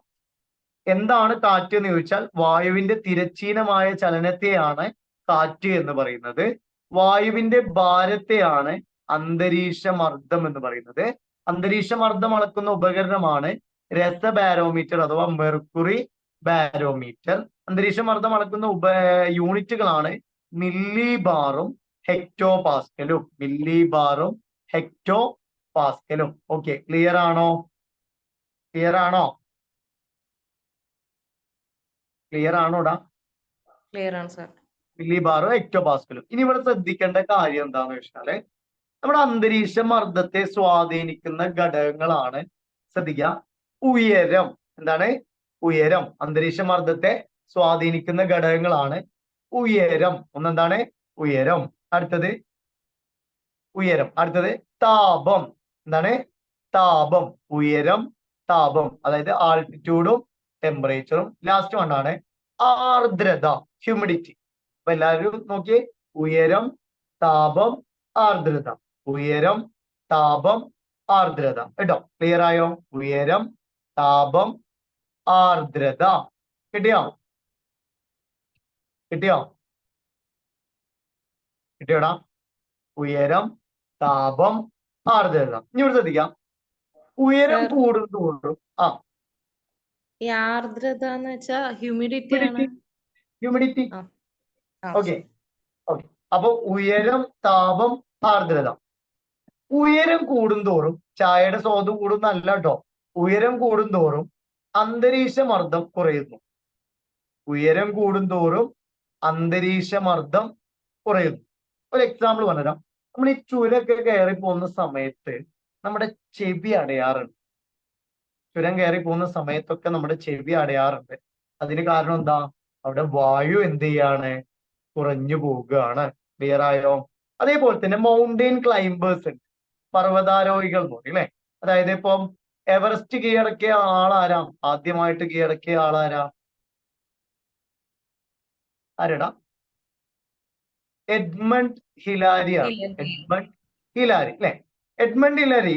എന്താണ് കാറ്റ് എന്ന് ചോദിച്ചാൽ വായുവിന്റെ തിരശ്ചീനമായ ചലനത്തെയാണ് കാറ്റ് എന്ന് പറയുന്നത്. വായുവിന്റെ ഭാരത്തെയാണ് അന്തരീക്ഷ മർദ്ദം എന്ന് പറയുന്നത്. അന്തരീക്ഷ മർദ്ദം അളക്കുന്ന ഉപകരണമാണ് രസബാരോമീറ്റർ അഥവാ മെർക്കുറി ബാരോമീറ്റർ. അന്തരീക്ഷ മർദ്ദം അളക്കുന്ന യൂണിറ്റുകളാണ് മില്ലി ബാറും ഹെക്ടോ പാസ്കലും. മില്ലി ബാറും ഹെക്ടോ പാസ്കലും. ഓക്കെ, ക്ലിയർ ആണോ? ക്ലിയർ ആണോ? ക്ലിയർ ആണോടാ? ക്ലിയർ ആണ് സാർ. മില്ലി ബാറും ഹെക്ടോ പാസ്കലും. ഇനി ഇവിടെ ശ്രദ്ധിക്കേണ്ട കാര്യം എന്താന്ന് വെച്ചാല് നമ്മുടെ അന്തരീക്ഷ മർദ്ദത്തെ സ്വാധീനിക്കുന്ന ഘടകങ്ങളാണ്, ശ്രദ്ധിക്കുക, ഉയരം. എന്താണ്? ഉയരം. അന്തരീക്ഷ മർദ്ദത്തെ സ്വാധീനിക്കുന്ന ഘടകങ്ങളാണ് ഉയരം. ഒന്നെന്താണ്? ഉയരം. അടുത്തത് ഉയരം. അടുത്തത് താപം. എന്താണ്? താപം. ഉയരം, താപം, അതായത് ആൾട്ടിറ്റ്യൂഡും ടെമ്പറേച്ചറും. ലാസ്റ്റ് വണ്ണാണ് ആർദ്രത, ഹ്യൂമിഡിറ്റി. അപ്പൊ എല്ലാവരും നോക്കിയേ, ഉയരം, താപം, ആർദ്രത. ഉയരം, താപം, ആർദ്രത. കേട്ടോ? ക്ലിയർ ആയോ? ഉയരം, താപം, ആർദ്രത. കിട്ടിയോ? കിട്ടിയോ? കിട്ടിയോടാ? ഉയരം, താപം, ആർദ്രത. ഇനി ഇവിടെ ശ്രദ്ധിക്കാം, ഉയരം Sir. കൂടുന്തോറും ഈ ആർദ്രത എന്ന് വെച്ചാ ഹ്യൂമിഡിറ്റി ആണ്. ഹ്യൂമിഡിറ്റി. ആ, ആ, ഓക്കെ ഓക്കെ. അപ്പൊ ഉയരം, താപം, ആർദ്രത. ഉയരം കൂടുന്തോറും ചായയുടെ സ്വാദ് കൂടുന്നല്ല കേട്ടോ. ഉയരം കൂടുന്തോറും അന്തരീക്ഷ മർദ്ദം കുറയുന്നു. ഉയരം കൂടുന്തോറും അന്തരീക്ഷ മർദ്ദം കുറയുന്നു. ഒരു എക്സാമ്പിൾ പറഞ്ഞുതരാം. നമ്മൾ ഈ ചുരമൊക്കെ കയറി പോകുന്ന സമയത്ത് നമ്മുടെ ചെവി അടയാറുണ്ട്. ചുരം കയറി പോകുന്ന സമയത്തൊക്കെ നമ്മുടെ ചെവി അടയാറുണ്ട്. അതിന് കാരണം എന്താ? അവിടെ വായു എന്ത് ചെയ്യാണ്? കുറഞ്ഞു പോവുകയാണ്. ക്ലിയർ ആയോ? അതേപോലെ തന്നെ മൗണ്ടെയിൻ ക്ലൈംബേഴ്സ് ഉണ്ട്, പർവ്വതാരോഹികൾ എന്ന് പറയും അല്ലെ. അതായത് ഇപ്പം എവറസ്റ്റ് കീഴടക്കിയ ആളാരാ? ആദ്യമായിട്ട് കീഴടക്കിയ ആളാരാ? ആരെടാ? എഡ്മണ്ട് ഹിലാരിയാണ്. എഡ്മണ്ട് ഹിലാരി അല്ലെ. എഡ്മണ്ട് ഹിലാരി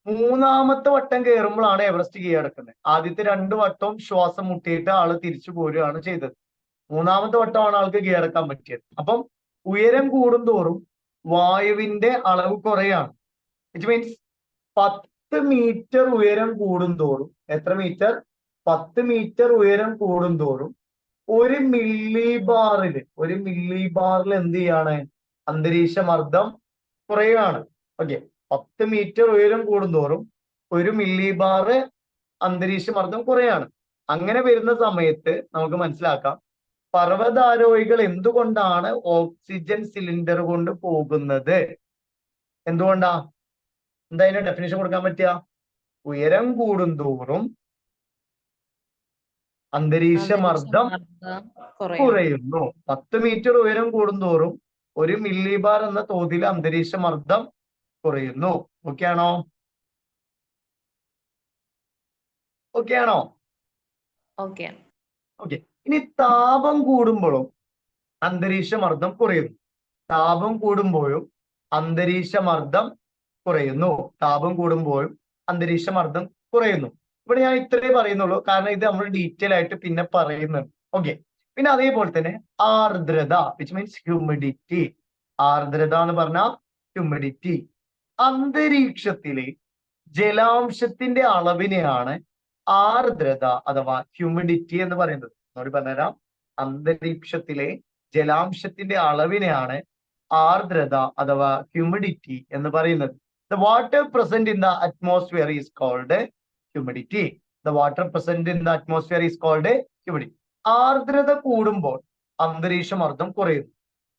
മൂന്നാമത്തെ വട്ടം കയറുമ്പോഴാണ് എവറസ്റ്റ് കീഴടക്കുന്നത്. ആദ്യത്തെ 2 വട്ടവും ശ്വാസം മുട്ടിയിട്ട് ആള് തിരിച്ചു പോരുകയാണ് ചെയ്തത്. മൂന്നാമത്തെ വട്ടമാണ് ആൾക്ക് കീഴടക്കാൻ പറ്റിയത്. അപ്പം ഉയരം കൂടുന്തോറും വായുവിന്റെ അളവ് കുറയാണ്. വിച്ച് മീൻസ് 10 മീറ്റർ ഉയരം കൂടുന്തോറും, എത്ര മീറ്റർ? 10 മീറ്റർ ഉയരം കൂടുന്തോറും ഒരു മില്ലി ബാറിൽ എന്ത് ചെയ്യാണ്? അന്തരീക്ഷ മർദ്ദം കുറയുകയാണ്. ഓക്കെ, 10 മീറ്റർ ഉയരം കൂടുന്തോറും 1 മില്ലി ബാർ അന്തരീക്ഷ മർദ്ദം കുറയാണ്. അങ്ങനെ വരുന്ന സമയത്ത് നമുക്ക് മനസ്സിലാക്കാം, പർവ്വതാരോഹികൾ എന്തുകൊണ്ടാണ് ഓക്സിജൻ സിലിണ്ടർ കൊണ്ട് പോകുന്നത്? എന്തുകൊണ്ടാ? എന്താ അതിന്റെ ഡെഫിനേഷൻ കൊടുക്കാൻ പറ്റുക? ഉയരം കൂടുന്തോറും അന്തരീക്ഷ മർദ്ദം കുറയുന്നു. 10 മീറ്റർ ഉയരം കൂടുന്തോറും 1 മില്ലി ബാർ എന്ന തോതിൽ അന്തരീക്ഷ മർദ്ദം കുറയുന്നു. ഓക്കെ ആണോ? ഓക്കെ ആണോ? ഓക്കെ. ഓക്കെ. ഇനി താപം കൂടുമ്പോഴും അന്തരീക്ഷ മർദ്ദം കുറയുന്നു. താപം കൂടുമ്പോഴും അന്തരീക്ഷ മർദ്ദം കുറയുന്നു. താപം കൂടുമ്പോഴും അന്തരീക്ഷ മർദ്ദം കുറയുന്നു. ഇവിടെ ഞാൻ ഇത്രേ പറയുന്നുള്ളൂ, കാരണം ഇത് നമ്മൾ ഡീറ്റെയിൽ ആയിട്ട് പിന്നെ പറയുന്നുണ്ട്. ഓക്കെ. പിന്നെ അതേപോലെ തന്നെ ആർദ്രത, വിച്ച് മീൻസ് ഹ്യൂമിഡിറ്റി. ആർദ്രത എന്ന് പറഞ്ഞാൽ ഹ്യൂമിഡിറ്റി. അന്തരീക്ഷത്തിലെ ജലാംശത്തിന്റെ അളവിനെയാണ് ആർദ്രത അഥവാ ഹ്യൂമിഡിറ്റി എന്ന് പറയുന്നത്. എന്നോട് പറഞ്ഞുതരാം. അന്തരീക്ഷത്തിലെ ജലാംശത്തിന്റെ അളവിനെയാണ് ആർദ്രത അഥവാ ഹ്യൂമിഡിറ്റി എന്ന് പറയുന്നത്. The water present in the atmosphere is called humidity. The water present in the atmosphere is called humidity. ആർദ്രത കൂടുമ്പോൾ അന്തരീക്ഷ മർദ്ദം കുറയുന്നു.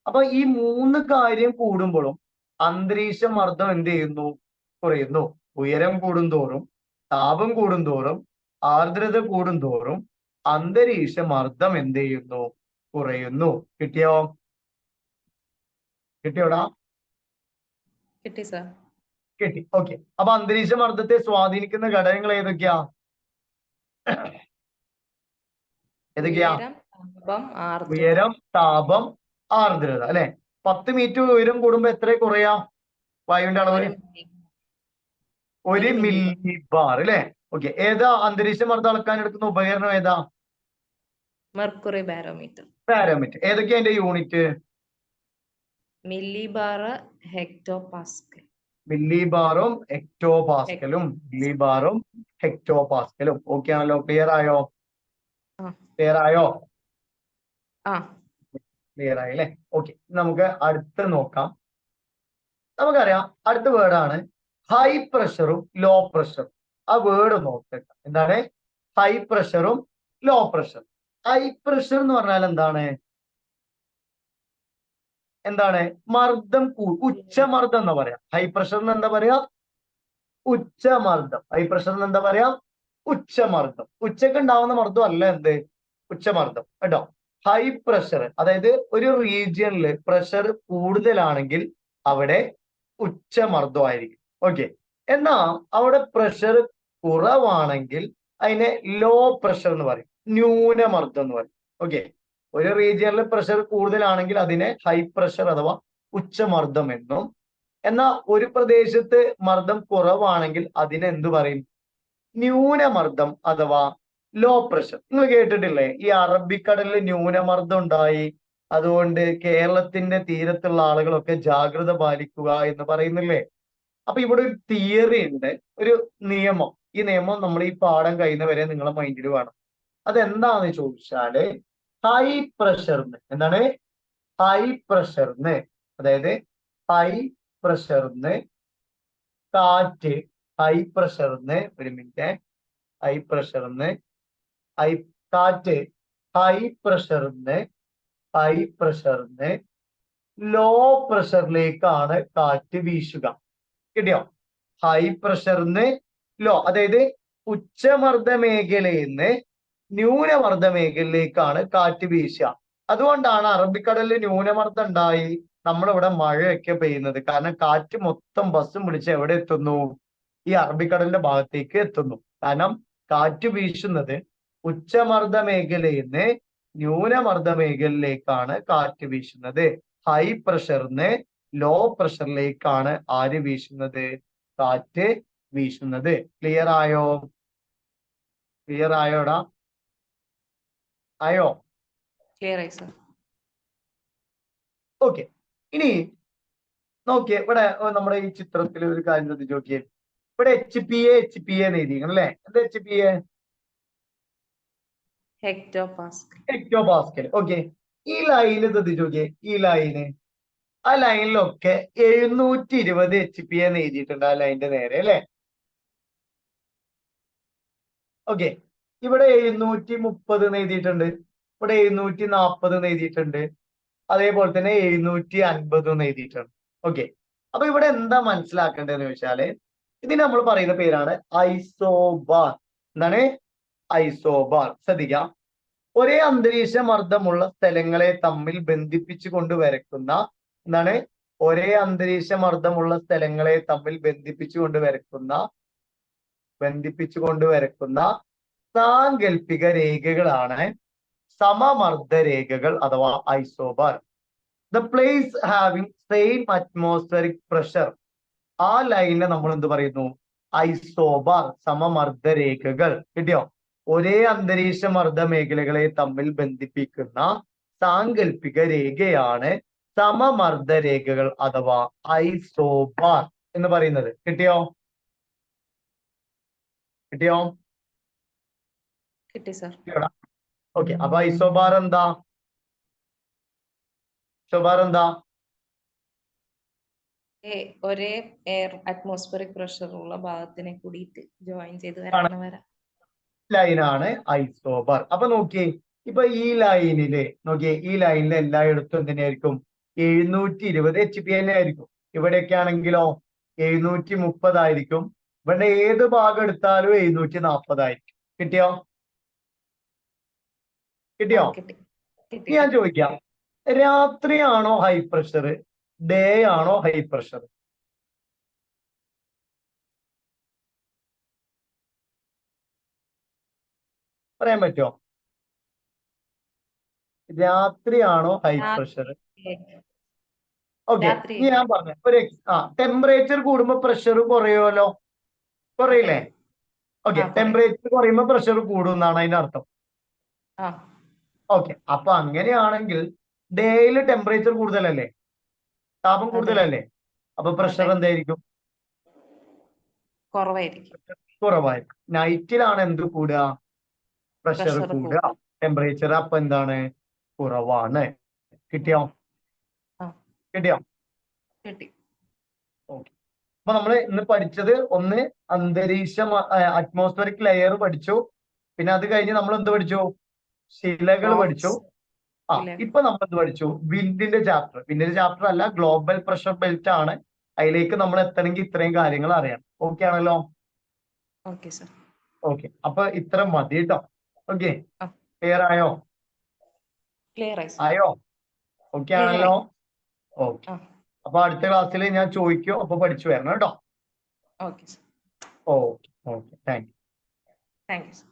അപ്പൊ ഈ 3 കാര്യം കൂടുമ്പോഴും അന്തരീക്ഷ മർദ്ദം എന്ത് ചെയ്യുന്നു? കുറയുന്നു. ഉയരം കൂടുന്തോറും, താപം കൂടുന്തോറും, ആർദ്രത കൂടുന്തോറും അന്തരീക്ഷ മർദ്ദം എന്ത് ചെയ്യുന്നു? കുറയുന്നു. കിട്ടിയോ? കിട്ടിയോടാ? കിട്ടി സാർ. കിട്ടി. ഓക്കെ. അപ്പൊ അന്തരീക്ഷ മർദ്ദത്തെ സ്വാധീനിക്കുന്ന ഘടകങ്ങൾ ഏതൊക്കെയാ? ഏതൊക്കെയാ? ഉയരം, താപം, ആർദ്രത. ഉയരം, താപം, ആർദ്രത അല്ലെ. 10 മീറ്റർ ഉയരം കൂടുമ്പോ എത്ര കുറയാ വായുവിന്റെ അളവ്? 1 മില്ലി ബാർ അല്ലെ. ഓക്കെ. ഏതാ അന്തരീക്ഷ മർദ്ദം അളക്കാൻ എടുക്കുന്ന ഉപകരണം ഏതാ? Mercury barometer. പാരാമീറ്റർ. ഏതൊക്കെയാ അതിന്റെ unit? Millibar, hectopascal. മില്ലി ബാറും ഹെക്ടോ പാസ്കലും. മില്ലി ബാറും ഹെക്ടോ പാസ്കലും. ഓക്കെ ആണല്ലോ. ക്ലിയർ ആയോ? ക്ലിയർ ആയോ? ക്ലിയർ ആയി അല്ലെ. ഓക്കെ. നമുക്ക് അടുത്ത് നോക്കാം. നമുക്കറിയാം അടുത്ത വേർഡാണ് ഹൈ പ്രഷറും ലോ പ്രഷറും. ആ വേർഡ് നോക്കുക. എന്താണ് ഹൈ പ്രഷറും ലോ പ്രഷർ? ഹൈ പ്രഷർ എന്ന് പറഞ്ഞാൽ എന്താണ്? എന്താണ്? മർദ്ദം ഉച്ചമർദ്ദം എന്ന് പറയാം. ഹൈ പ്രഷറിന് എന്താ പറയാ? ഉച്ചമർദ്ദം. ഹൈ പ്രഷറിന് എന്താ പറയാ? ഉച്ചമർദ്ദം. ഉച്ചക്ക് ഉണ്ടാവുന്ന മർദ്ദം അല്ല എന്ത്? ഉച്ചമർദ്ദം കേട്ടോ. ഹൈ പ്രഷർ അതായത് ഒരു റീജിയനിൽ പ്രഷർ കൂടുതലാണെങ്കിൽ അവിടെ ഉച്ചമർദ്ദമായിരിക്കും. ഓക്കെ. എന്നാ അവിടെ പ്രഷർ കുറവാണെങ്കിൽ അതിനെ ലോ പ്രഷർ എന്ന് പറയും, ന്യൂനമർദ്ദം എന്ന് പറയും. ഓക്കെ. ഒരു റീജിയനിൽ പ്രഷർ കൂടുതലാണെങ്കിൽ അതിനെ ഹൈ പ്രഷർ അഥവാ ഉച്ചമർദ്ദം എന്നും, എന്നാൽ ഒരു പ്രദേശത്ത് മർദ്ദം കുറവാണെങ്കിൽ അതിനെ എന്ത് പറയും? ന്യൂനമർദ്ദം അഥവാ ലോ പ്രഷർ. നിങ്ങൾ കേട്ടിട്ടില്ലേ ഈ അറബിക്കടലിൽ ന്യൂനമർദ്ദം ഉണ്ടായി, അതുകൊണ്ട് കേരളത്തിന്റെ തീരത്തുള്ള ആളുകളൊക്കെ ജാഗ്രത പാലിക്കുക എന്ന് പറയുന്നില്ലേ? അപ്പൊ ഇവിടെ ഒരു തിയറി ഉണ്ട്, ഒരു നിയമം. ഈ നിയമം നമ്മൾ ഈ പാഠം കഴിയുന്നവരെ നിങ്ങളെ മൈൻഡിൽ വേണം. അതെന്താന്ന് ചോദിച്ചാല് ഹൈ പ്രഷറിന് എന്താണ്? ഹൈ പ്രഷറിന് അതായത് ഹൈ പ്രഷറിന് കാറ്റ്, ഹൈ പ്രഷറിന് ഒരു മിനിറ്റ്, ഹൈ പ്രഷറിന് കാറ്റ് ഹൈ പ്രഷറിന് ലോ പ്രഷറിലേക്കാണ് കാറ്റ് വീശുക. കിട്ടിയോ? ഹൈ പ്രഷറിന് ലോ അതായത് ഉച്ചമർദ്ദ മേഖലയിൽ നിന്ന് ന്യൂനമർദ്ദ മേഖലയിലേക്കാണ് കാറ്റ് വീശുക. അതുകൊണ്ടാണ് അറബിക്കടലിൽ ന്യൂനമർദ്ദം ഉണ്ടായി നമ്മളിവിടെ മഴയൊക്കെ പെയ്യുന്നത്. കാരണം കാറ്റ് മൊത്തം ബസ്സും പിടിച്ച് എവിടെ എത്തുന്നു? ഈ അറബിക്കടലിന്റെ ഭാഗത്തേക്ക് എത്തുന്നു. കാരണം കാറ്റ് വീശുന്നത് ഉച്ചമർദ്ദ മേഖലയിൽ നിന്ന് ന്യൂനമർദ്ദ മേഖലയിലേക്കാണ് കാറ്റ് വീശുന്നത്. ഹൈ പ്രഷറിന് ലോ പ്രഷറിലേക്കാണ് ആര് വീശുന്നത്? കാറ്റ് വീശുന്നത്. ക്ലിയർ ആയോ? ക്ലിയർ ആയോടാ? ആയോ? ക്ലിയർ ആയി സർ. ഓക്കെ. ഇനി നോക്കിയേ, ഇവിടെ നമ്മുടെ ഈ ചിത്രത്തിൽ ഒരു കാര്യം ശ്രദ്ധിച്ച് നോക്കിയേ. ഇവിടെ HP എന്ന് എഴുതിയിരിക്കണം അല്ലെ? എന്താ HP? Hecto Pascal. Hecto Pascal. Okay. ഈ ലൈന് ശ്രദ്ധിച്ച് നോക്കിയേ. ഈ ലൈന്, ആ ലൈനിലൊക്കെ 720 HP എന്ന് എഴുതിയിട്ടുണ്ട് ആ ലൈനിന്റെ നേരെ അല്ലെ? ഓക്കെ. ഇവിടെ 730 എന്ന് എഴുതിയിട്ടുണ്ട്, ഇവിടെ 740 എന്ന് എഴുതിയിട്ടുണ്ട്, അതേപോലെ തന്നെ 750 എന്ന് എഴുതിയിട്ടുണ്ട്. ഓക്കെ. അപ്പൊ ഇവിടെ എന്താ മനസ്സിലാക്കേണ്ടതെന്ന് വെച്ചാല് ഇതിന് നമ്മൾ പറയുന്ന പേരാണ് ഐസോബാർ. എന്താണ്? ഐസോബാർ. ശ്രദ്ധിക്കാം. ഒരേ അന്തരീക്ഷ മർദ്ദമുള്ള സ്ഥലങ്ങളെ തമ്മിൽ ബന്ധിപ്പിച്ചു കൊണ്ട് വരക്കുന്ന എന്താണ്? ഒരേ അന്തരീക്ഷ മർദ്ദമുള്ള സ്ഥലങ്ങളെ തമ്മിൽ ബന്ധിപ്പിച്ചു കൊണ്ട് വരക്കുന്ന സാങ്കല്പിക രേഖകളാണ് സമമർദ്ദ രേഖകൾ അഥവാ isobar. The place having same atmospheric pressure. ആ ലൈനിനെ നമ്മൾ എന്ത് പറയുന്നു? ഐസോബാർ, സമമർദ്ദ രേഖകൾ. കിട്ടിയോ? ഒരേ അന്തരീക്ഷ മർദ്ദ മേഖലകളെ തമ്മിൽ ബന്ധിപ്പിക്കുന്ന സാങ്കല്പിക രേഖയാണ് സമമർദ്ദ രേഖകൾ അഥവാ ഐസോബാർ എന്ന് പറയുന്നത്. കിട്ടിയോ? കിട്ടി സർ. ഓക്കെ. അപ്പൊ ഐസോബാർ എന്താ? ഒരേ എയർ അറ്റ്മോസ്ഫിയറിക് പ്രഷർ ഉള്ള ഭാഗത്തിനെ കൂടിയിട്ട് ജോയിൻ ചെയ്ത് വരയ്ക്കണ വര ലൈനാണ് ഐസോബാർ. അപ്പൊ നോക്കിയേ, ഇപ്പൊ ഈ ലൈനില് നോക്കിയേ, ഈ ലൈനിൽ എല്ലായിടത്തും എന്തിനായിരിക്കും? 720 HP തന്നെ ആയിരിക്കും. ഇവിടെയൊക്കെ ആണെങ്കിലോ 730 ആയിരിക്കും. ഇവിടെ ഏത് ഭാഗം എടുത്താലും 740 ആയിരിക്കും. കിട്ടിയോ? ഞാൻ ചോദിക്കാം, രാത്രിയാണോ ഹൈ പ്രഷർ, ഡേ ആണോ ഹൈ പ്രഷർ? പറയാൻ പറ്റുമോ? രാത്രിയാണോ ഹൈ പ്രഷർ? ഓക്കെ, രാത്രി ഇനി ഞാൻ പറഞ്ഞു ഒരു ടെമ്പറേച്ചർ കൂടുമ്പോ പ്രഷർ കുറയുമല്ലോ, കുറയില്ലേ? ഓക്കെ, കുറയും. ടെമ്പറേച്ചർ കുറയുമ്പോ പ്രഷർ കൂടും എന്നാണ് അതിന്റെ അർത്ഥം. ആ ഓക്കെ, അപ്പൊ അങ്ങനെയാണെങ്കിൽ ഡേയിൽ ടെമ്പറേച്ചർ കൂടുതലല്ലേ, താപം അതെ കൂടുതലല്ലേ, അപ്പൊ പ്രഷർ അതെ എന്തായിരിക്കും? കുറവായിരിക്കും. കുറവായിരിക്കും. നൈറ്റിലാണ് എന്ത് കൂടുക? പ്രഷർ പ്രഷർ കൂടുക. ടെമ്പറേച്ചർ അപ്പൊ എന്താണ്? കുറവാണ്. കിട്ടിയോ? ആ കിട്ടിയോ? കിട്ടി. ഓക്കെ, അപ്പൊ നമ്മൾ ഇന്ന് പഠിച്ചത് ഒന്ന് അന്തരീക്ഷം, അറ്റ്മോസ്ഫറിക് ലെയർ പഠിച്ചു. പിന്നെ അത് കഴിഞ്ഞ് നമ്മൾ എന്ത് പഠിച്ചു? ശിലകൾ പഠിച്ചു. ഇപ്പൊ നമ്മൾ എന്ത് പഠിച്ചു? വിൻഡിന്റെ ചാപ്റ്റർ അല്ല, ഗ്ലോബൽ പ്രഷർ ബെൽറ്റ് ആണ്. അതിലേക്ക് നമ്മൾ എത്തണമെങ്കിൽ ഇത്രയും കാര്യങ്ങൾ അറിയണം. ഓക്കെ ആണല്ലോ? Okay sir. ഓക്കെ, അപ്പൊ ഇത്ര മതി കേട്ടോ. ഓക്കെ, ആ. ക്ലിയർ ആയോ? ക്ലിയർ ആയി സർ. ആയോ? ഓക്കെ Clear ആണല്ലോ? ആയി. ഓക്കെ, ആ അപ്പൊ അടുത്ത ക്ലാസ്സിൽ ഞാൻ ചോദിക്കും, അപ്പൊ പഠിച്ചു വരണം കേട്ടോ. Okay sir. Okay okay, thank you. Thank you sir.